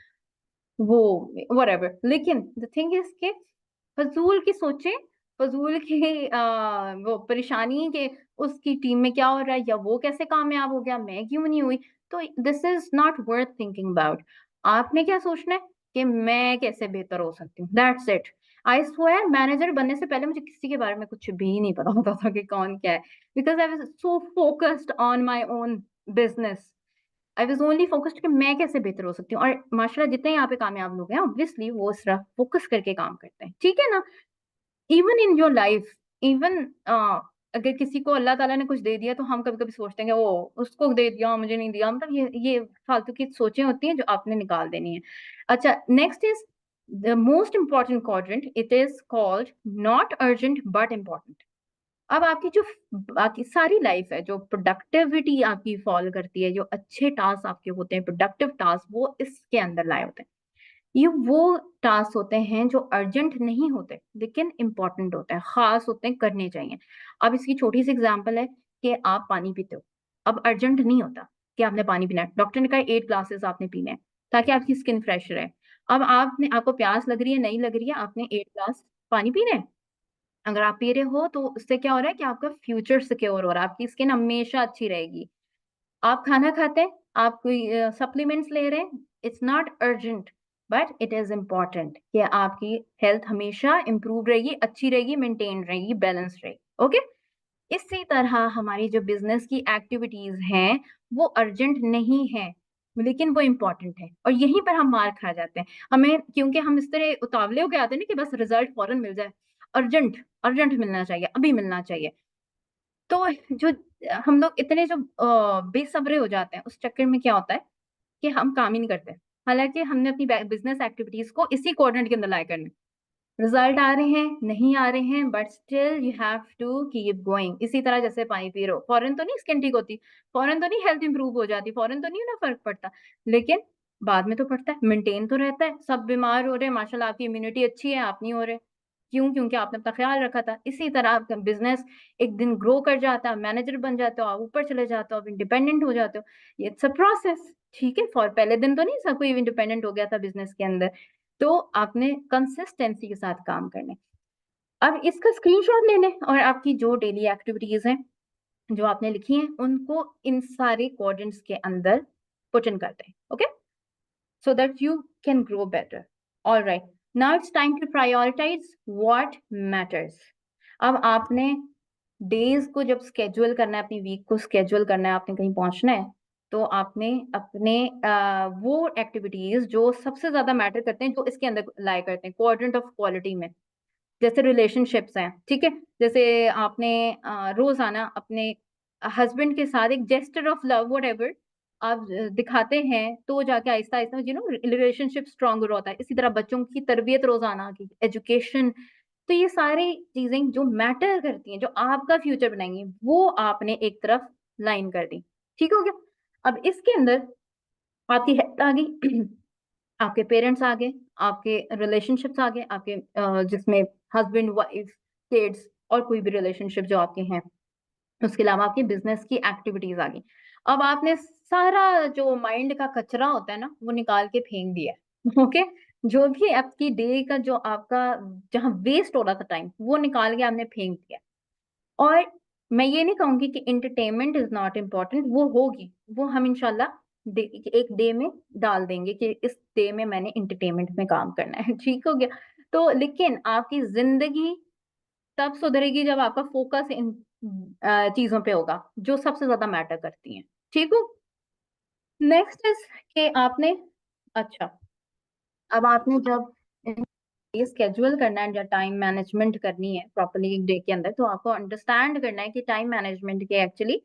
वो whatever। लेकिन द थिंग इज के फजूल की सोचें, फजूल की वो परेशानी के उसकी टीम में क्या हो रहा है या वो कैसे कामयाब हो गया मैं क्यों नहीं हुई, तो this is not worth thinking about. आपने क्या सोचना है कि मैं कैसे बेहतर हो सकती हूँ, that's it. I swear manager बनने से पहले मुझे किसी के बारे में कुछ भी नहीं पता होता था कि कौन क्या है, because I was so focused on my own business. I was only focused कि मैं कैसे बेहतर हो सकती हूँ। और माशाल्लाह जितने यहाँ पे कामयाब लोग हैं ऑब्वियसली वो सिर्फ फोकस करके काम करते हैं, ठीक है ना। Even in your life, even अगर किसी को अल्लाह ताला ने कुछ दे दिया तो हम कभी कभी सोचते हैं कि वो उसको दे दिया मुझे नहीं दिया, मतलब ये फालतू की सोचें होती हैं जो आपने निकाल देनी है। अच्छा, next is the most important quadrant, it is called not urgent but important. अब आपकी जो बाकी सारी लाइफ है, जो प्रोडक्टिविटी आपकी फॉल करती है, जो अच्छे टास्क आपके होते हैं, प्रोडक्टिव टास्क, वो इसके अंदर लाए होते हैं। ये वो टास्क होते हैं जो अर्जेंट नहीं होते लेकिन इंपॉर्टेंट होते हैं, खास होते हैं, करने चाहिए। अब इसकी छोटी सी एग्जांपल है कि आप पानी पीते हो। अब अर्जेंट नहीं होता कि आपने पानी पीना है, डॉक्टर ने कहा 8 ग्लासेस आपने पीने हैं ताकि आपकी स्किन फ्रेश रहे। अब आपको प्यास लग रही है, नहीं लग रही है, आपने 8 ग्लास पानी पीने हैं। अगर आप पी रहे हो तो उससे क्या हो रहा है कि आपका फ्यूचर सिक्योर हो रहा है, आपकी स्किन हमेशा अच्छी रहेगी। आप खाना खाते हैं, आप कोई सप्लीमेंट्स ले रहे हैं, it's not urgent but it is important कि आपकी हेल्थ हमेशा इंप्रूव रहेगी, अच्छी रहेगी, मेंटेन रहेगी, बैलेंस रहेगी, ओके। इसी तरह हमारी जो बिजनेस की एक्टिविटीज हैं वो अर्जेंट नहीं है लेकिन वो इम्पोर्टेंट है, और यहीं पर हम मार खा जाते हैं। हमें क्योंकि हम इस तरह उतावले होके आते हैं ना कि बस रिजल्ट फौरन मिल जाए, अर्जेंट, अर्जेंट मिलना चाहिए, अभी मिलना चाहिए। तो जो हम लोग इतने जो बेसब्रे हो जाते हैं, उस चक्कर में क्या होता है कि हम काम ही नहीं करते, हालांकि हमने अपनी बिजनेस एक्टिविटीज को इसी क्वाड्रेंट के अंदर लाए करने। रिजल्ट आ रहे हैं, नहीं आ रहे हैं, but still you have to keep going. इसी तरह जैसे पानी पी रहे हो, फौरन तो नहीं स्किन ठीक होती, फौरन तो नहीं हेल्थ इंप्रूव हो जाती, फौरन तो नहीं ना फर्क पड़ता, लेकिन बाद में तो पड़ता है, मेंटेन तो रहता है। सब बीमार हो रहे हैं, माशाल्लाह आपकी इम्यूनिटी अच्छी है, आप नहीं हो रहे, क्यों? क्योंकि आपने अपना ख्याल रखा था। इसी तरह आपका बिजनेस एक दिन ग्रो कर जाता है, मैनेजर बन जाते हो, आप ऊपर चले जाते हो, आप इंडिपेंडेंट हो जाते हो। इट्स अ प्रोसेस, ठीक है। फॉर पहले दिन तो नहीं सब कोई इंडिपेंडेंट हो गया था बिजनेस के अंदर, तो आपने कंसिस्टेंसी के साथ काम करने। अब इसका स्क्रीनशॉट ले लें और आपकी जो डेली एक्टिविटीज हैं जो आपने लिखी हैं उनको इन सारे क्वाड्रेंट्स के अंदर पुट इन करते हैं, okay, so that you can grow better. All right, now it's time to prioritize what matters. अब आपने डेज को जब स्केड्यूल करना है, अपनी वीक को स्केड्यूल करना है, आपने कहीं पहुंचना है, तो आपने अपने वो एक्टिविटीज जो सबसे ज्यादा मैटर करते हैं, जो इसके अंदर लाए करते हैं क्वाड्रेंट ऑफ क्वालिटी में, जैसे रिलेशनशिप्स हैं, ठीक है। जैसे आपने रोजाना अपने हस्बैंड के साथ एक gesture of love whatever आप दिखाते हैं, तो जाके आहिस्ता आहिस्ता रिलेशनशिप स्ट्रांगर होता है। इसी तरह बच्चों की तरबियत रोजाना की, एजुकेशन, तो ये सारी चीजें जो मैटर करती हैं, जो आपका फ्यूचर बनाएंगी, वो आपने एक तरफ लाइन कर दी, ठीक हो गया। अब इसके अंदर आपकी हेल्थ आ गई, आपके पेरेंट्स आ गए, आपके रिलेशनशिप्स आ गए, आपके जिसमें हस्बैंड वाइफ किड्स और कोई भी रिलेशनशिप जो आपके हैं, उसके अलावा आपकी बिजनेस की एक्टिविटीज आ गई। अब आपने सारा जो माइंड का कचरा होता है ना वो निकाल के फेंक दिया है, ओके। जो भी आपकी डे का जो आपका जहाँ वेस्ट हो रहा था टाइम, वो निकाल के आपने फेंक दिया। और मैं ये नहीं कहूंगी कि एंटरटेनमेंट इज नॉट इम्पोर्टेंट, वो होगी, वो हम इंशाल्लाह एक डे में डाल देंगे कि इस डे में मैंने एंटरटेनमेंट में काम करना है। ठीक हो गया। तो लेकिन आपकी जिंदगी तब सुधरेगी जब आपका फोकस इन चीजों पे होगा जो सबसे ज्यादा मैटर करती हैं। ठीक हो। नेक्स्ट इज कि आपने, अच्छा, अब आपने जब ये स्केड्यूल करना है या टाइम मैनेजमेंट करनी है प्रॉपरली एक डे के अंदर, तो आपको अंडरस्टैंड करना है कि टाइम मैनेजमेंट के एक्चुअली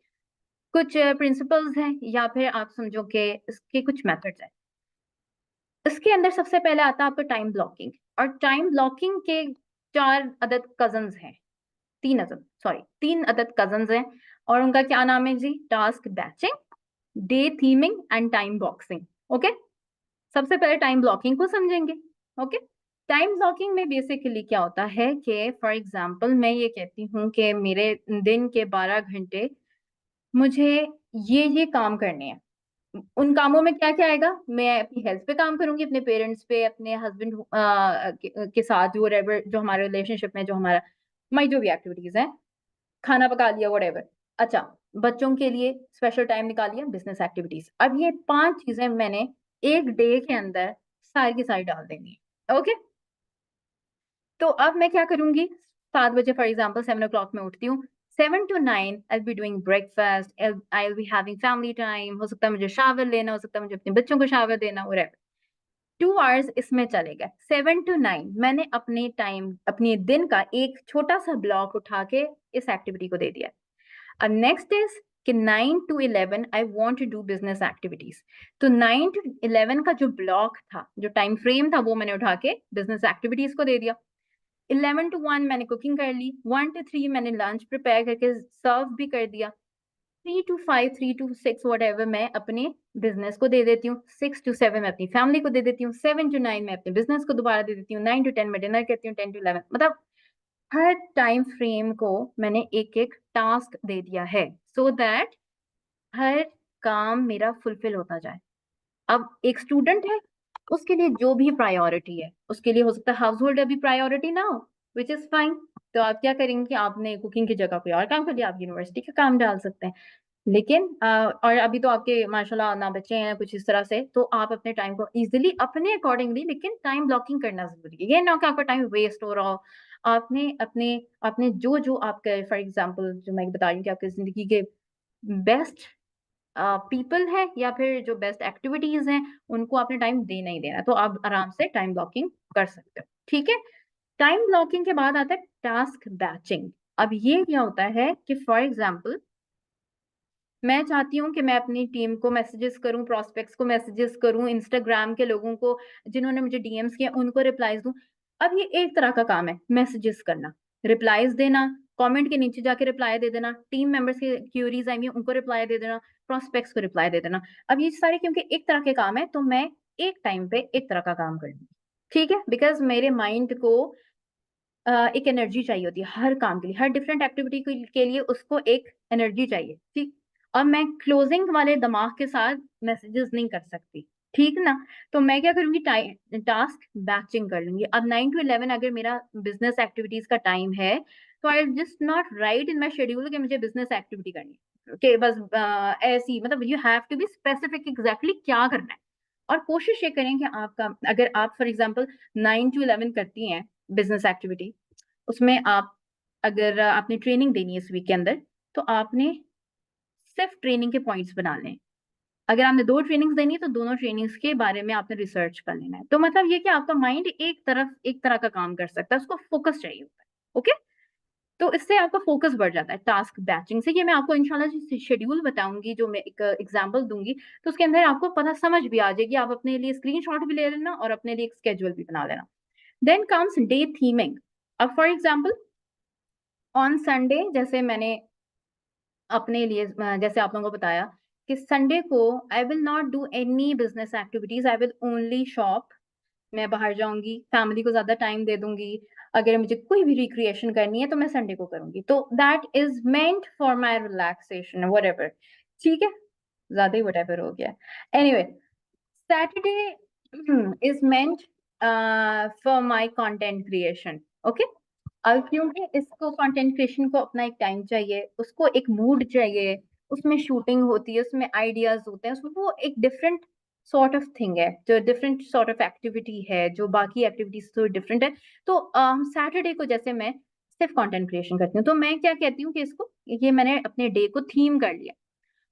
कुछ प्रिंसिपल्स हैं या फिर आप समझो कि इसके कुछ मेथड्स हैं। इसके अंदर सबसे पहले आता है आपका टाइम ब्लॉकिंग। और टाइम ब्लॉकिंग के चार अदद कजन्स हैं, तीन अदद कजन्स हैं। और उनका क्या नाम है जी? Task batching, day theming and time boxing. Okay, सबसे पहले टाइम ब्लॉकिंग को समझेंगे। ओके, टाइम ब्लॉकिंग में बेसिकली क्या होता है कि फॉर एग्जांपल मैं ये कहती हूँ कि मेरे दिन के 12 घंटे मुझे ये काम करने हैं। उन कामों में क्या क्या आएगा? मैं अपनी हेल्थ पे काम करूंगी, अपने पेरेंट्स पे, अपने हस्बैंड के साथ जो जो हमारे रिलेशनशिप में जो हमारा माई जो भी एक्टिविटीज हैं, खाना पका लिया, वटेवर। अच्छा, बच्चों के लिए स्पेशल टाइम निकाल लिया, बिजनेस एक्टिविटीज। अब ये 5 चीजें मैंने एक डे के अंदर सारी की सारी डाल देंगी। ओके, तो अब मैं क्या करूंगी? 7 बजे फॉर एग्जाम्पल 7 o'clock में उठती हूँ। 7 to 9 I be doing breakfast, I be having family time. हो सकता है मुझे शावर लेना, हो सकता है मुझे अपने बच्चों को शावर देना, whatever। 2 hours इसमें चलेगा। 7 to 9 मैंने अपने टाइम, अपने दिन का एक छोटा सा ब्लॉक उठा के इस एक्टिविटी को दे दिया। अब नेक्स्ट इज कि 9 to 11 I want to do business activities. तो 9 to 11 का जो ब्लॉक था, जो टाइम फ्रेम था, वो मैंने उठा के बिजनेस एक्टिविटीज को दे दिया। 11 to 1 मैंने कुकिंग कर ली। 1 to 3 मैंने लंच प्रिपेयर करके सर्व भी कर दिया। 3 to 5, 3 to 6 वट एवर मैं अपने बिजनेस को दे देती हूँ। 6 to 7 मैं अपनी फैमिली को दे देती हूँ। 7 to 9 मैं अपने बिजनेस को दोबारा दे देती हूँ। 9 to 10 मैं डिनर करती हूँ। 10 to 11 मतलब हर टाइम फ्रेम को मैंने एक एक टास्क दे दिया है, सो दैट हर काम मेरा फुलफिल होता जाए। अब एक स्टूडेंट है, उसके लिए जो भी प्रायोरिटी है, उसके लिए हो सकता है हाउस होल्ड अभी प्रायोरिटी ना हो, विच इज फाइन। तो आप क्या करेंगे कि आपने कुकिंग की जगह कोई और काम कर लिया, आप यूनिवर्सिटी का काम डाल सकते हैं। लेकिन और अभी तो आपके माशाल्लाह ना बच्चे हैं कुछ इस तरह से, तो आप अपने टाइम को इजीली अपने अकॉर्डिंगली, लेकिन टाइम ब्लॉकिंग करना जरूरी है। ये ना कि आपका टाइम वेस्ट हो रहा हो। आपने अपने आपने जो जो आपके फॉर एग्जांपल जो मैं बता रही हूँ कि आपकी जिंदगी के बेस्ट पीपल है या फिर जो बेस्ट एक्टिविटीज हैं, उनको आपने टाइम देना ही देना, तो आप आराम से टाइम ब्लॉकिंग कर सकते हो। ठीक है। टाइम ब्लॉकिंग के बाद आता है टास्क बैचिंग। अब ये क्या होता है कि फॉर एग्जाम्पल मैं चाहती हूँ कि मैं अपनी टीम को मैसेजेस करूं, प्रोस्पेक्ट्स को मैसेजेस करूं, इंस्टाग्राम के लोगों को जिन्होंने मुझे डीएम्स किए उनको रिप्लाईज दूं। अब ये एक तरह का काम है, मैसेजेस करना, रिप्लाईज देना, कमेंट के नीचे जाके रिप्लाई दे देना, टीम मेंबर्स की क्यूरीज आई उनको रिप्लाई दे देना, प्रोस्पेक्ट्स को रिप्लाई दे देना। अब ये सारे क्योंकि एक तरह के काम है, तो मैं एक टाइम पे एक तरह का काम करूंगी। ठीक है, बिकॉज मेरे माइंड को एक एनर्जी चाहिए होती है हर काम के लिए, हर डिफरेंट एक्टिविटी के लिए उसको एक एनर्जी चाहिए। ठीक, और मैं क्लोजिंग वाले दिमाग के साथ मैसेजेस नहीं कर सकती। ठीक ना। तो मैं क्या करूंगी? टास्क बैचिंग कर लूंगी। अब 9 to 11 अगर मेरा बिजनेस एक्टिविटीज का टाइम है, तो I just not right in my schedule कि मुझे बिजनेस एक्टिविटी करनी है कि बस ऐसी, मतलब you have to be specific exactly क्या करना है। और कोशिश ये करें कि आपका, अगर आप फॉर एग्जाम्पल 9 to 11 करती हैं बिजनेस एक्टिविटी, उसमें आप, अगर आपने ट्रेनिंग देनी है इस वीक के अंदर, तो आपने सिर्फ ट्रेनिंग के पॉइंट्स बना लें। अगर आपने 2 ट्रेनिंग्स देनी है, तो दोनों ट्रेनिंग्स के बारे में आपने रिसर्च कर लेना है। तो मतलब ये कि आपका माइंड एक तरह का काम कर सकता है, उसको फोकस चाहिए होता है। ओके, तो इससे आपका फोकस बढ़ जाता है टास्क बैचिंग से। ये मैं आपको इंशाल्लाह शेड्यूल बताऊंगी, जो मैं एक एग्जांपल दूंगी, तो उसके अंदर आपको पता समझ भी आ जाएगी। आप अपने लिए स्क्रीनशॉट भी ले लेना और अपने लिए एक स्केड्यूल भी बना लेना। Then comes day theming. अब फॉर एग्जाम्पल ऑन संडे, जैसे मैंने अपने लिए जैसे आप लोगों को बताया कि संडे को आई will not do any business activities, I will only shop. मैं बाहर जाऊंगी, फैमिली को ज्यादा टाइम दे दूंगी। अगर मुझे कोई भी रिक्रिएशन करनी है तो मैं संडे को करूंगी, तो that is meant for my relaxation whatever. ठीक है, ज्यादा ही व्हाटएवर हो गया। Anyway, Saturday is meant for my content creation. Okay, अब क्योंकि इसको कंटेंट क्रिएशन को अपना एक टाइम चाहिए, उसको एक मूड चाहिए, उसमें शूटिंग होती है, उसमें आइडियाज होते हैं, उसमें वो एक डिफरेंट सॉर्ट ऑफ थिंग है, जो डिफरेंट सॉर्ट ऑफ एक्टिविटी है, जो बाकी एक्टिविटीज से डिफरेंट है। तो सैटरडे को जैसे मैं सिर्फ कंटेंट क्रिएशन करती हूँ, तो मैं क्या कहती हूँ कि इसको, ये मैंने अपने डे को थीम कर लिया।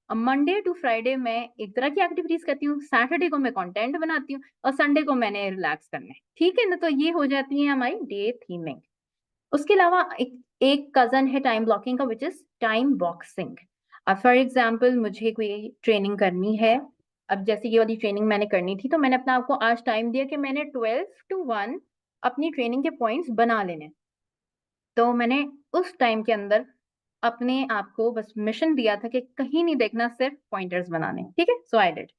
अब मंडे टू फ्राइडे मैं एक तरह की एक्टिविटीज करती हूँ, सैटरडे को मैं कंटेंट बनाती हूँ, और संडे को मैंने रिलैक्स करना है। ठीक है ना, तो ये हो जाती है हमारी डे थीमिंग। उसके अलावा एक कजन है टाइम ब्लॉकिंग का, विच इज टाइम बॉक्सिंग। अब फॉर एग्जाम्पल मुझे कोई ट्रेनिंग करनी है, अब जैसे ये वाली ट्रेनिंग मैंने करनी थी, तो मैंने अपने आपको आज टाइम दिया कि मैंने 12 to 1 अपनी ट्रेनिंग के पॉइंट्स बना लेने। तो मैंने उस टाइम के अंदर अपने आप को बस मिशन दिया था कि कहीं नहीं देखना, सिर्फ पॉइंटर्स बनाने। ठीक है, सो आई डिड।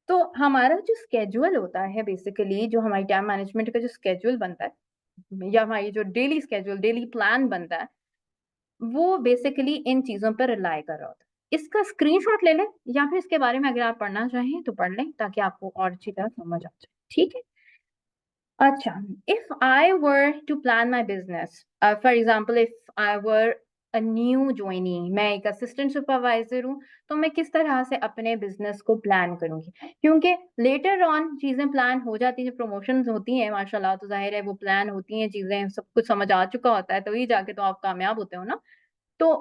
तो हमारा जो स्केड्यूल होता है, बेसिकली जो हमारी टाइम मैनेजमेंट का जो स्केड्यूल बनता है, या हमारी जो डेली स्केड्यूल, डेली प्लान बनता है, वो बेसिकली इन चीजों पर रिलाई कर रहा होता है। इसका स्क्रीनशॉट ले लें, या फिर इसके बारे में अगर आप पढ़ना चाहें तो पढ़ लें, ताकि आपको और अच्छी तरह समझ आ जाए। ठीक है। अच्छा, if I were to plan my business, for example, if I were a new joinee, मैं एक असिस्टेंट सुपरवाइजर हूँ, तो मैं किस तरह से अपने बिजनेस को प्लान करूंगी, क्योंकि लेटर ऑन चीजें प्लान हो जाती हैं, प्रमोशंस होती हैं माशाल्लाह, तो जाहिर है वो प्लान होती हैं चीजें, सब कुछ समझ आ चुका होता है, तभी जाके तो आप कामयाब होते हो ना। तो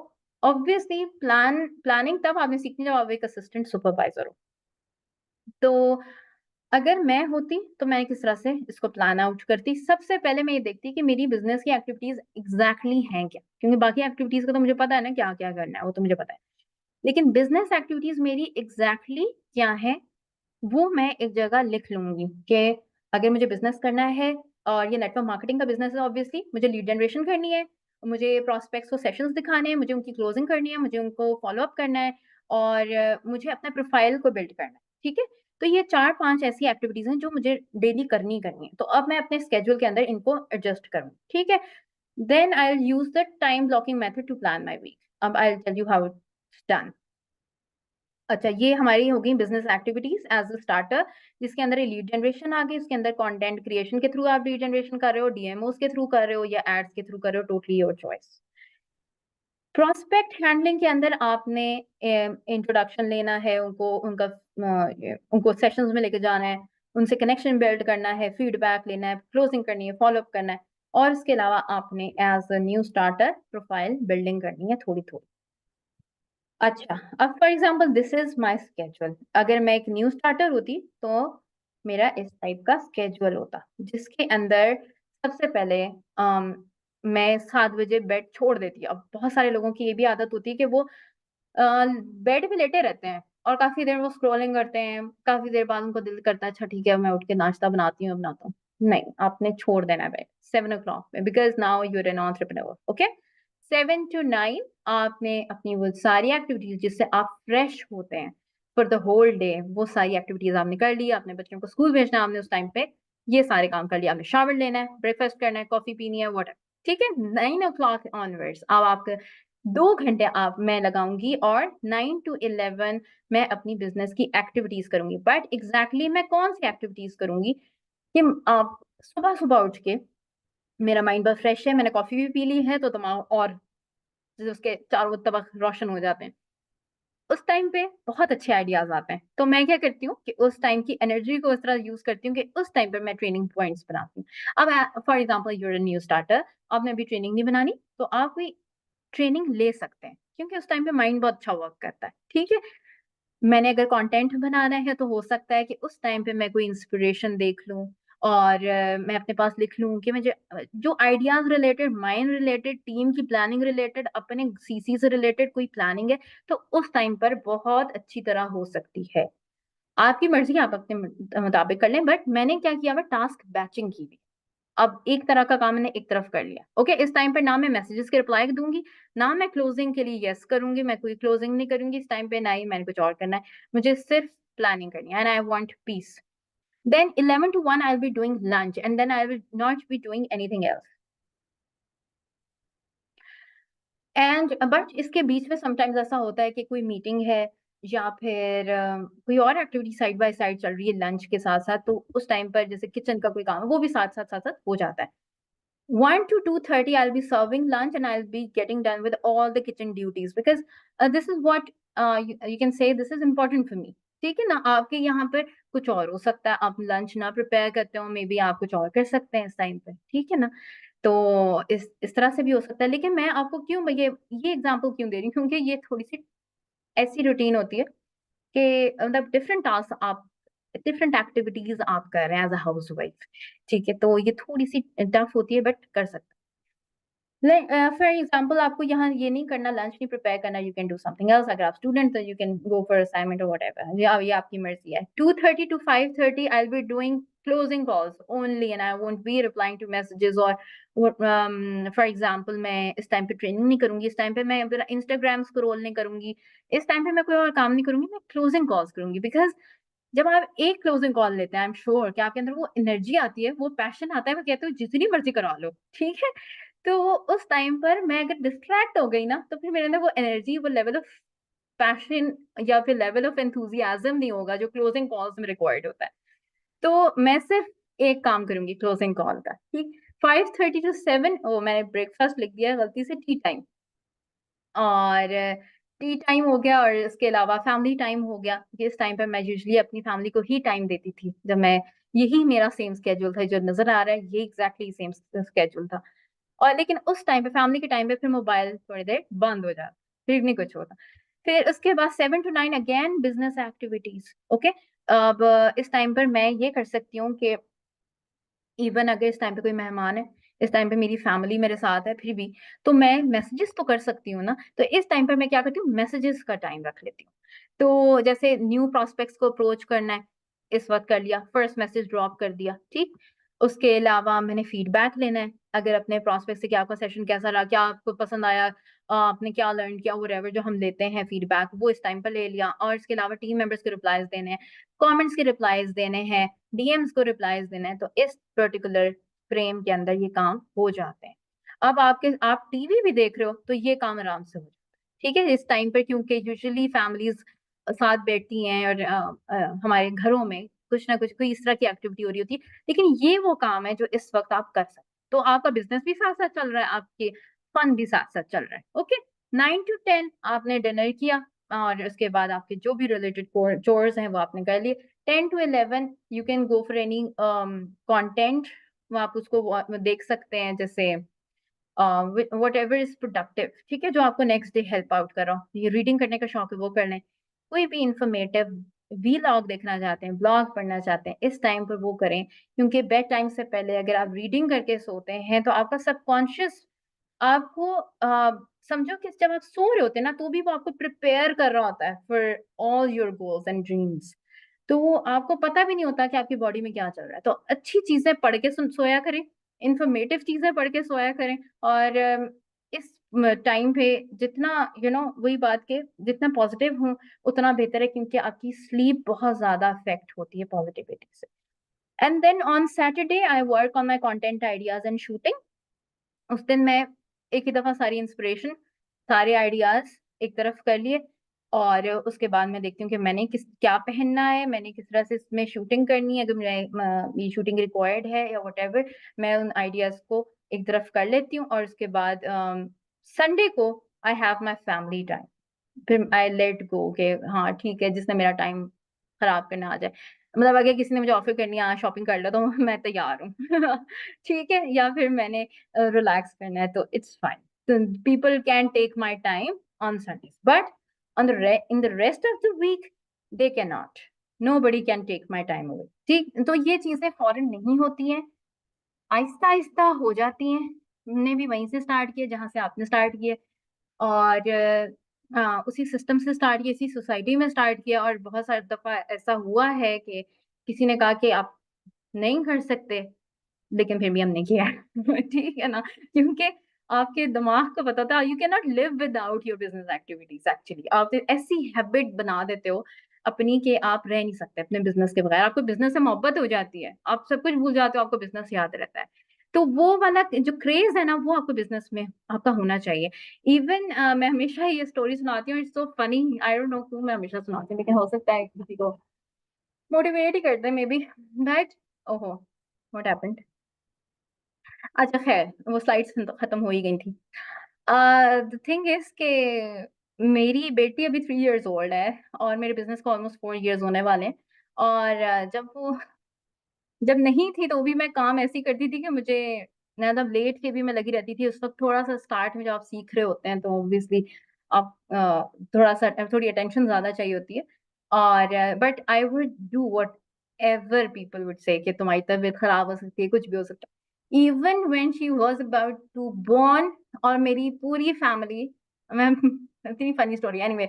ऑब्वियसली प्लानिंग तब आपने सीखनी जब आप एक असिस्टेंट सुपरवाइजर हो। तो अगर मैं होती तो मैं किस तरह से इसको प्लान आउट करती, सबसे पहले मैं ये देखती कि मेरी बिजनेस की एक्टिविटीज एग्जैक्टली हैं क्या, क्योंकि बाकी एक्टिविटीज का तो मुझे पता है ना क्या क्या करना है, वो तो मुझे पता है। लेकिन बिजनेस एक्टिविटीज मेरी एग्जैक्टली क्या है, वो मैं एक जगह लिख लूंगी कि अगर मुझे बिजनेस करना है, और ये नेटवर्क मार्केटिंग का बिजनेस है, ऑब्वियसली मुझे लीड जनरेशन करनी है, मुझे प्रोस्पेक्ट्स को सेशंस दिखाने हैं, मुझे उनकी क्लोजिंग करनी है, मुझे उनको फॉलो अप करना है, और मुझे अपने प्रोफाइल को बिल्ड करना है। ठीक है। तो ये 4-5 ऐसी एक्टिविटीज हैं जो मुझे डेली करनी है, तो अब मैं अपने स्केड्यूल के अंदर इनको एडजस्ट करूँ। ठीक है। Then I will use the time blocking method to plan my week. अब I will tell you how it's done. अच्छा, ये हमारी हो गई business activities as a starter, जिसके अंदर लीड जनरेशन आ गई, इसके अंदर कंटेंट क्रिएशन के थ्रू आप लीड जनरेशन कर रहे हो, डीएमओस के थ्रू कर रहे हो, या एड्स के थ्रू कर रहे हो, totally your choice. Prospect handling के अंदर आपने इंट्रोडक्शन लेना है, उनको सेशंस में लेके जाना है, उनसे कनेक्शन बिल्ड करना है, फीडबैक लेना है, क्लोजिंग करनी है, फॉलो अप करना है, और इसके अलावा आपने as a new starter profile building करनी है थोड़ी थोड़ी। अच्छा, अब for example this is my schedule. अगर मैं एक न्यू स्टार्टर होती तो मेरा इस टाइप का स्केड्यूल होता, जिसके अंदर सबसे पहले मैं 7 बजे बेड छोड़ देती। अब बहुत सारे लोगों की ये भी आदत होती है कि वो बेड पे लेटे रहते हैं, और काफी देर वो स्क्रॉलिंग करते हैं, काफी देर बाद उनको दिल करता है अच्छा ठीक है मैं उठ के नाश्ता बनाता हूँ। नहीं, आपने छोड़ देना है बेड 7 o'clock में, because now you're an entrepreneur. Okay, 7 to 9 आपने अपनी वो सारी एक्टिविटीज जिससे आप फ्रेश होते हैं फॉर द होल डे, वो सारी एक्टिविटीज आपने कर ली। आपने बच्चों को स्कूल भेजना है, आपने उस टाइम पे ये सारे काम कर लिया, आपने शावर लेना है, ब्रेकफास्ट करना है, कॉफी पीनी है, वट। ठीक है। 9 o'clock ऑनवर्ड्स अब आप 2 घंटे आप मैं लगाऊंगी, और 9 to 11 मैं अपनी बिजनेस की एक्टिविटीज करूंगी। बट एग्जैक्टली मैं कौन सी एक्टिविटीज करूंगी कि आप सुबह सुबह उठ के मेरा माइंड बहुत फ्रेश है, मैंने कॉफी भी पी ली है, तो दिमाग और जैसे उसके चारों तरफ रोशन हो जाते हैं, उस टाइम पे बहुत अच्छे आइडियाज आते हैं। तो मैं क्या करती हूँ कि उस टाइम की एनर्जी को इस तरह यूज करती हूँ कि उस टाइम पे मैं ट्रेनिंग पॉइंट्स बनाती हूँ। अब for example you're new starter, आपने अभी ट्रेनिंग नहीं बनानी, तो आप भी ट्रेनिंग ले सकते हैं, क्योंकि उस टाइम पे माइंड बहुत अच्छा वर्क करता है। ठीक है। मैंने अगर कंटेंट बनाना है, तो हो सकता है कि उस टाइम पे मैं कोई इंस्पिरेशन देख लूं, और मैं अपने पास लिख लूं कि मुझे जो ideas related, mind related, team की प्लानिंग रिलेटेड, अपने सीसी से रिलेटेड कोई प्लानिंग है, तो उस टाइम पर बहुत अच्छी तरह हो सकती है। आपकी मर्जी, आप अपने मुताबिक कर लें, बट मैंने क्या किया हुआ, टास्क बैचिंग की हुई। अब एक तरह का काम मैंने एक तरफ कर लिया। ओके, इस टाइम पे ना मैं मैसेजेस के रिप्लाई दूंगी, ना मैं क्लोजिंग के लिए यस करूंगी, मैं कोई क्लोजिंग नहीं करूंगी इस टाइम पे, ना ही मैंने कुछ और करना है, मुझे सिर्फ प्लानिंग करनी है, and I want peace. Then 11 to 1 I will be doing lunch, and then I will not be doing anything else. And but इसके बीच में समटाइम्स ऐसा होता है कि कोई मीटिंग है, या फिर कोई और एक्टिविटी साइड बाय साइड चल रही है लंच के साथ साथ, तो उस टाइम पर जैसे किचन का कोई काम है, वो भी साथ साथ हो जाता है। 1 to 2:30 I'll be serving lunch and I'll be getting done with all the kitchen duties because this is what you can say this is important for me. ठीक है ना, आपके यहाँ पर कुछ और हो सकता है, आप लंच ना प्रिपेयर करते हो, मे बी आप कुछ और कर सकते हैं इस टाइम पे, ठीक है ना। तो इस तरह से भी हो सकता है, लेकिन मैं आपको क्यों ये एग्जांपल क्यों दे रही हूँ, क्योंकि ये थोड़ी सी ऐसी रूटीन होती है कि मतलब डिफरेंट टास्क आप डिफरेंट एक्टिविटीज आप कर रहे हैं एज अ हाउस वाइफ, ठीक है, तो ये थोड़ी सी टफ होती है बट कर सकते हैं। फॉर एग्जाम्पल आपको यहाँ ये नहीं करना, लंच नहीं प्रिपेयर करना, you can do something else. अगर आप स्टूडेंट तो you can go for assignment और व्हाटएवर, ये आपकी मर्जी है। 2:30 to 5:30 I will be doing closing calls only and I won't be replying to messages. और फॉर एग्जाम्पल मैं इस टाइम पे ट्रेनिंग नहीं करूंगी, इस टाइम पे मैं इंस्टाग्राम स्क्रॉल नहीं करूंगी, इस टाइम पे मैं कोई और काम नहीं करूंगी, मैं क्लोजिंग कॉल्स करूंगी। बिकॉज जब आप एक क्लोजिंग कॉल लेते हैं, आई एम श्योर कि आपके अंदर वो एनर्जी आती है, वो पैशन आता है, वो कहते हो जितनी मर्जी करा लो, ठीक है। तो उस टाइम पर मैं अगर डिस्ट्रैक्ट हो गई ना, तो फिर मेरे अंदर वो एनर्जी, वो लेवल ऑफ पैशन या फिर लेवल ऑफ एंथुजियाज्म नहीं होगा जो क्लोजिंग कॉल्स में रिक्वायर्ड होता है। तो मैं सिर्फ एक काम करूंगी क्लोजिंग कॉल का, ठीक। 5:30 to 7 ओ मैंने ब्रेकफास्ट लिख दिया गलती से, टी टाइम। और टी टाइम हो गया और इसके अलावा फैमिली टाइम हो गया, कि इस टाइम पर मैं यूजुअली अपनी फैमिली को ही टाइम देती थी जब मैं, यही मेरा सेम स्केड्यूल था जो नजर आ रहा है, ये एग्जैक्टली सेम स्केड्यूल था। और लेकिन उस टाइम पे फैमिली के टाइम पे फिर मोबाइल थोड़ी देर बंद हो जाता, फिर नहीं कुछ होता। फिर उसके बाद 7 to 9 again business activities, okay. अब इस टाइम पर मैं ये कर सकती हूँ कि इवन अगर इस टाइम पे कोई मेहमान है, इस टाइम पे मेरी फैमिली मेरे साथ है, फिर भी तो मैं मैसेजेस तो कर सकती हूँ ना। तो इस टाइम पर मैं क्या करती हूँ, मैसेजेस का टाइम रख लेती हूँ। तो जैसे न्यू प्रोस्पेक्ट्स को अप्रोच करना है, इस वक्त कर लिया, फर्स्ट मैसेज ड्रॉप कर दिया, ठीक। उसके अलावा मैंने फीडबैक लेना है, अगर अपने प्रोस्पेक्ट से कि आपका सेशन कैसा रहा, क्या आपको पसंद आया, आपने क्या लर्न किया, व्हाटएवर जो हम लेते हैं फीडबैक, वो इस टाइम पर ले लिया। और इसके अलावा टीम मेंबर्स के रिप्लाईज देने हैं, कमेंट्स के रिप्लाईज देने हैं, डीएम्स को रिप्लाईज देना है। तो इस पर्टिकुलर फ्रेम के अंदर ये काम हो जाते हैं। अब आप टीवी भी देख रहे हो तो ये काम आराम से हो जाता है, ठीक है, इस टाइम पर, क्योंकि यूजुअली फैमिलीज साथ बैठती हैं और हमारे घरों में कुछ ना कुछ कोई इस तरह की एक्टिविटी हो रही होती है। लेकिन ये वो काम है जो इस वक्त आप कर सकते, तो आपका बिजनेस भी साथ साथ चल रहा है, आपके फन भी साथ साथ चल रहा है, ओके। 9 to 10 आपने डिनर किया और उसके बाद आपके जो भी रिलेटेड चोर्स हैं वो आपने कर लिए। 10 to 11 you can go for any content, आप उसको देख सकते हैं, जैसे वट एवर इज प्रोडक्टिव, ठीक है, जो आपको नेक्स्ट डे हेल्प आउट कर रहा हो। ये रीडिंग करने का शौक है वो कर लें, कोई भी इंफॉर्मेटिव वीलॉग देखना चाहते हैं, ब्लॉग पढ़ना चाहते हैं, इस टाइम पर वो करें। क्योंकि बेड टाइम से पहले अगर आप रीडिंग करके सोते हैं तो आपका सबकॉन्शियस आपको समझो कि जब आप सो रहे होते हैं ना, तो भी वो आपको प्रिपेयर कर रहा होता है for all your goals and dreams. तो आपको पता भी नहीं होता कि आपकी बॉडी में क्या चल रहा है। तो अच्छी चीजें पढ़ के सुन सोया करें, इंफॉर्मेटिव चीजें पढ़ के सोया करें। और इस टाइम पे जितना वही बात के जितना पॉजिटिव हूँ उतना बेहतर है, क्योंकि आपकी स्लीप बहुत ज्यादा अफेक्ट होती है पॉजिटिविटी से। And then on Saturday I work on my content ideas and shooting. उस दिन मैं एक ही दफा सारी इंस्पिरेशन, सारे आइडियाज एक तरफ कर लिए, और उसके बाद मैं देखती हूँ कि मैंने किस क्या पहनना है, मैंने किस तरह से इसमें शूटिंग करनी है, अगर मेरा ये शूटिंग रिक्वायर्ड है या व्हाटएवर, मैं उन आइडियाज को एक तरफ कर लेती हूँ। और उसके बाद संडे को I have my family time, फिर आई लेट गो के हाँ ठीक है, जिसने मेरा टाइम खराब करना आ जाए, मतलब अगर किसी ने मुझे ऑफर करनी है शॉपिंग कर लो तो मैं तैयार हूँ ठीक है, या फिर मैंने रिलैक्स करना है तो it's fine. People can take my time on Sundays, but on the in the rest of the week they can not, nobody can take my time away, ठीक। तो ये चीजें फॉरन नहीं होती हैं, आहिस्ता आहिस्ता हो जाती हैं। हमने भी वहीं से स्टार्ट किया जहां से आपने स्टार्ट किया, और हाँ उसी सिस्टम से स्टार्ट किया, इसी सोसाइटी में स्टार्ट किया। और बहुत सारी दफा ऐसा हुआ है कि किसी ने कहा कि आप नहीं कर सकते, लेकिन फिर भी हमने किया ठीक है ना, क्योंकि आपके दिमाग को पता था you can not live without your business activities. Actually आप ऐसी हैबिट बना देते हो अपनी कि आप रह नहीं सकते अपने बिजनेस के बगैर, आपको बिजनेस से मोहब्बत हो जाती है, आप सब कुछ भूल जाते हो, आपको बिजनेस याद रहता है। तो वो वाला जो क्रेज है ना, वो आपको बिजनेस में आपका होना चाहिए। इवन मैं हमेशा ये स्टोरी सुनाती हूँ, it's so funny, I don't know क्यों मैं हमेशा सुनाती हूँ, लेकिन हो सकता है किसी को मोटिवेट ही करते हैं मे बी, बट ओहो व्हाट हैपेंड। अच्छा खैर, वो स्लाइड्स खत्म हो ही गई थी। द थिंग इज़ कि मेरी बेटी अभी 3 इयर्स ओल्ड है और मेरे बिज़नेस को ऑलमोस्ट 4 इयर्स होने वाले हैं। और जब नहीं थी तो भी मैं काम ऐसे ही करती थी कि मुझे मतलब लेट के भी मैं लगी रहती थी। उस वक़्त थोड़ा-सा स्टार्ट में जब आप सीख रहे होते हैं तो ऑब्वियसली आप थोड़ा-सा थोड़ी अटेंशन ज़्यादा चाहिए होती है। और but I would do whatever people would say कि तुम्हारी तबीयत खराब हो सकती है, कुछ भी हो सकता है। Even when she was about to born और मेरी पूरी फैमिली मैं इतनी फनी स्टोरी है एनीवे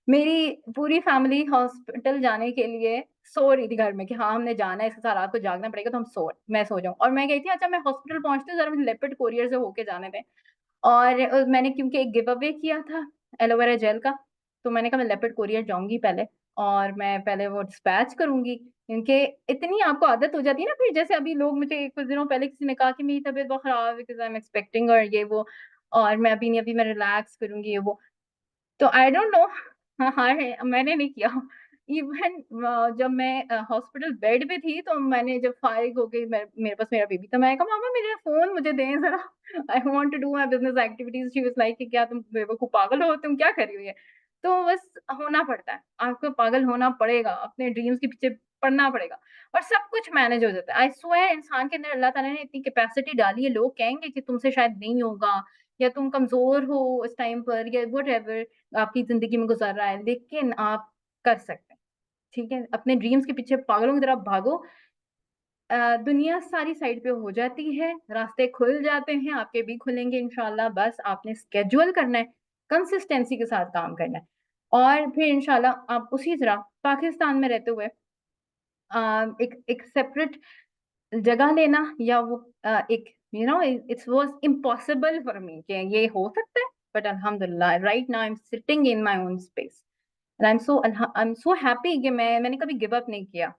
मेरी पूरी फैमिली हॉस्पिटल जाने के लिए सो रही थी घर में कि हाँ, हमने जाना है, इस सारा रात को जागना पड़ेगा तो मैं सो जाऊँ। और मैं कही थी अच्छा मैं हॉस्पिटल पहुँचती हूँ, ज़रा मुझे लेपर्ड कोरियर से होके जाने दें। और मैंने क्योंकि एक गिव अवे किया था एलोवेरा जेल का, तो मैंने कहा मैं लेपर्ड कोरियर जाऊँगी पहले और मैं पहले वो डिस्पैच करूँगी। क्योंकि इतनी आपको आदत हो जाती है ना फिर जैसे अभी लोग मुझे कुछ दिनों पहले किसी ने कहा कि मेरी तबीयत बहुत खराब है बिकॉज़ आई एम एक्सपेक्टिंग और ये वो और मैं अभी नहीं, अभी मैं रिलैक्स करूँगी ये वो। तो आई डोंट नो हाँ, हाँ है, मैंने नहीं किया। इवन जब मैं हॉस्पिटल बेड पे थी तो मैंने जब फारिग हो गई मेरे पास मेरा बेबी था, मैंने कहा मामा मेरा फ़ोन मुझे दें ज़रा I want to do my business activities. She was like कि क्या तुम बेवकूफ़ पागल हो, तुम क्या कर रही हो ये? तो बस होना पड़ता है, आपको पागल होना पड़ेगा, अपने ड्रीम्स के पीछे पड़ना पड़ेगा और सब कुछ मैनेज हो जाता है। आई स्वेयर इंसान के अंदर अल्लाह ताला ने इतनी कैपेसिटी डाली है, लोग कहेंगे कि तुमसे शायद नहीं होगा या तुम कमज़ोर हो इस टाइम पर या व्हाटएवर आपकी ज़िंदगी में गुज़र रहा है, लेकिन आप कर सकते हैं, ठीक है? अपने ड्रीम्स के पीछे पागलों की तरह भागो। दुनिया सारी साइड पे हो जाती है, रास्ते खुल जाते हैं, आपके भी खुलेंगे इंशाल्लाह, बस आपने स्केड्यूल करना है, कंसिस्टेंसी के साथ काम करना है और फिर इंशाल्लाह आप उसी तरह पाकिस्तान में रहते हुए एक एक सेपरेट जगह लेना या वो एक it's was impossible for me कि ये हो सकता है, बट अल्हम्दुलिल्लाह right now I am sitting in my own space and I am so happy कि मैंने कभी गिव अप नहीं किया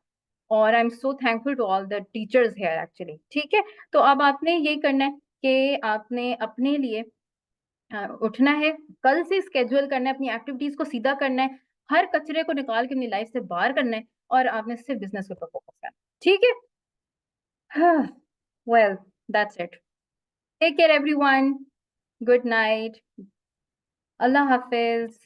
और I am so thankful to all the teachers here actually, ठीक है? तो अब आपने ये करना है कि आपने अपने लिए उठना है, कल से स्केड्यूल करना है, अपनी एक्टिविटीज़ को सीधा करना है, हर कचरे को निकाल के अपनी लाइफ से बाहर करना है और आपने सिर्फ बिज़नेस के ऊपर फोकस करना है, ठीक है? Well, that's it. Take care everyone. Good night. Allah Hafiz.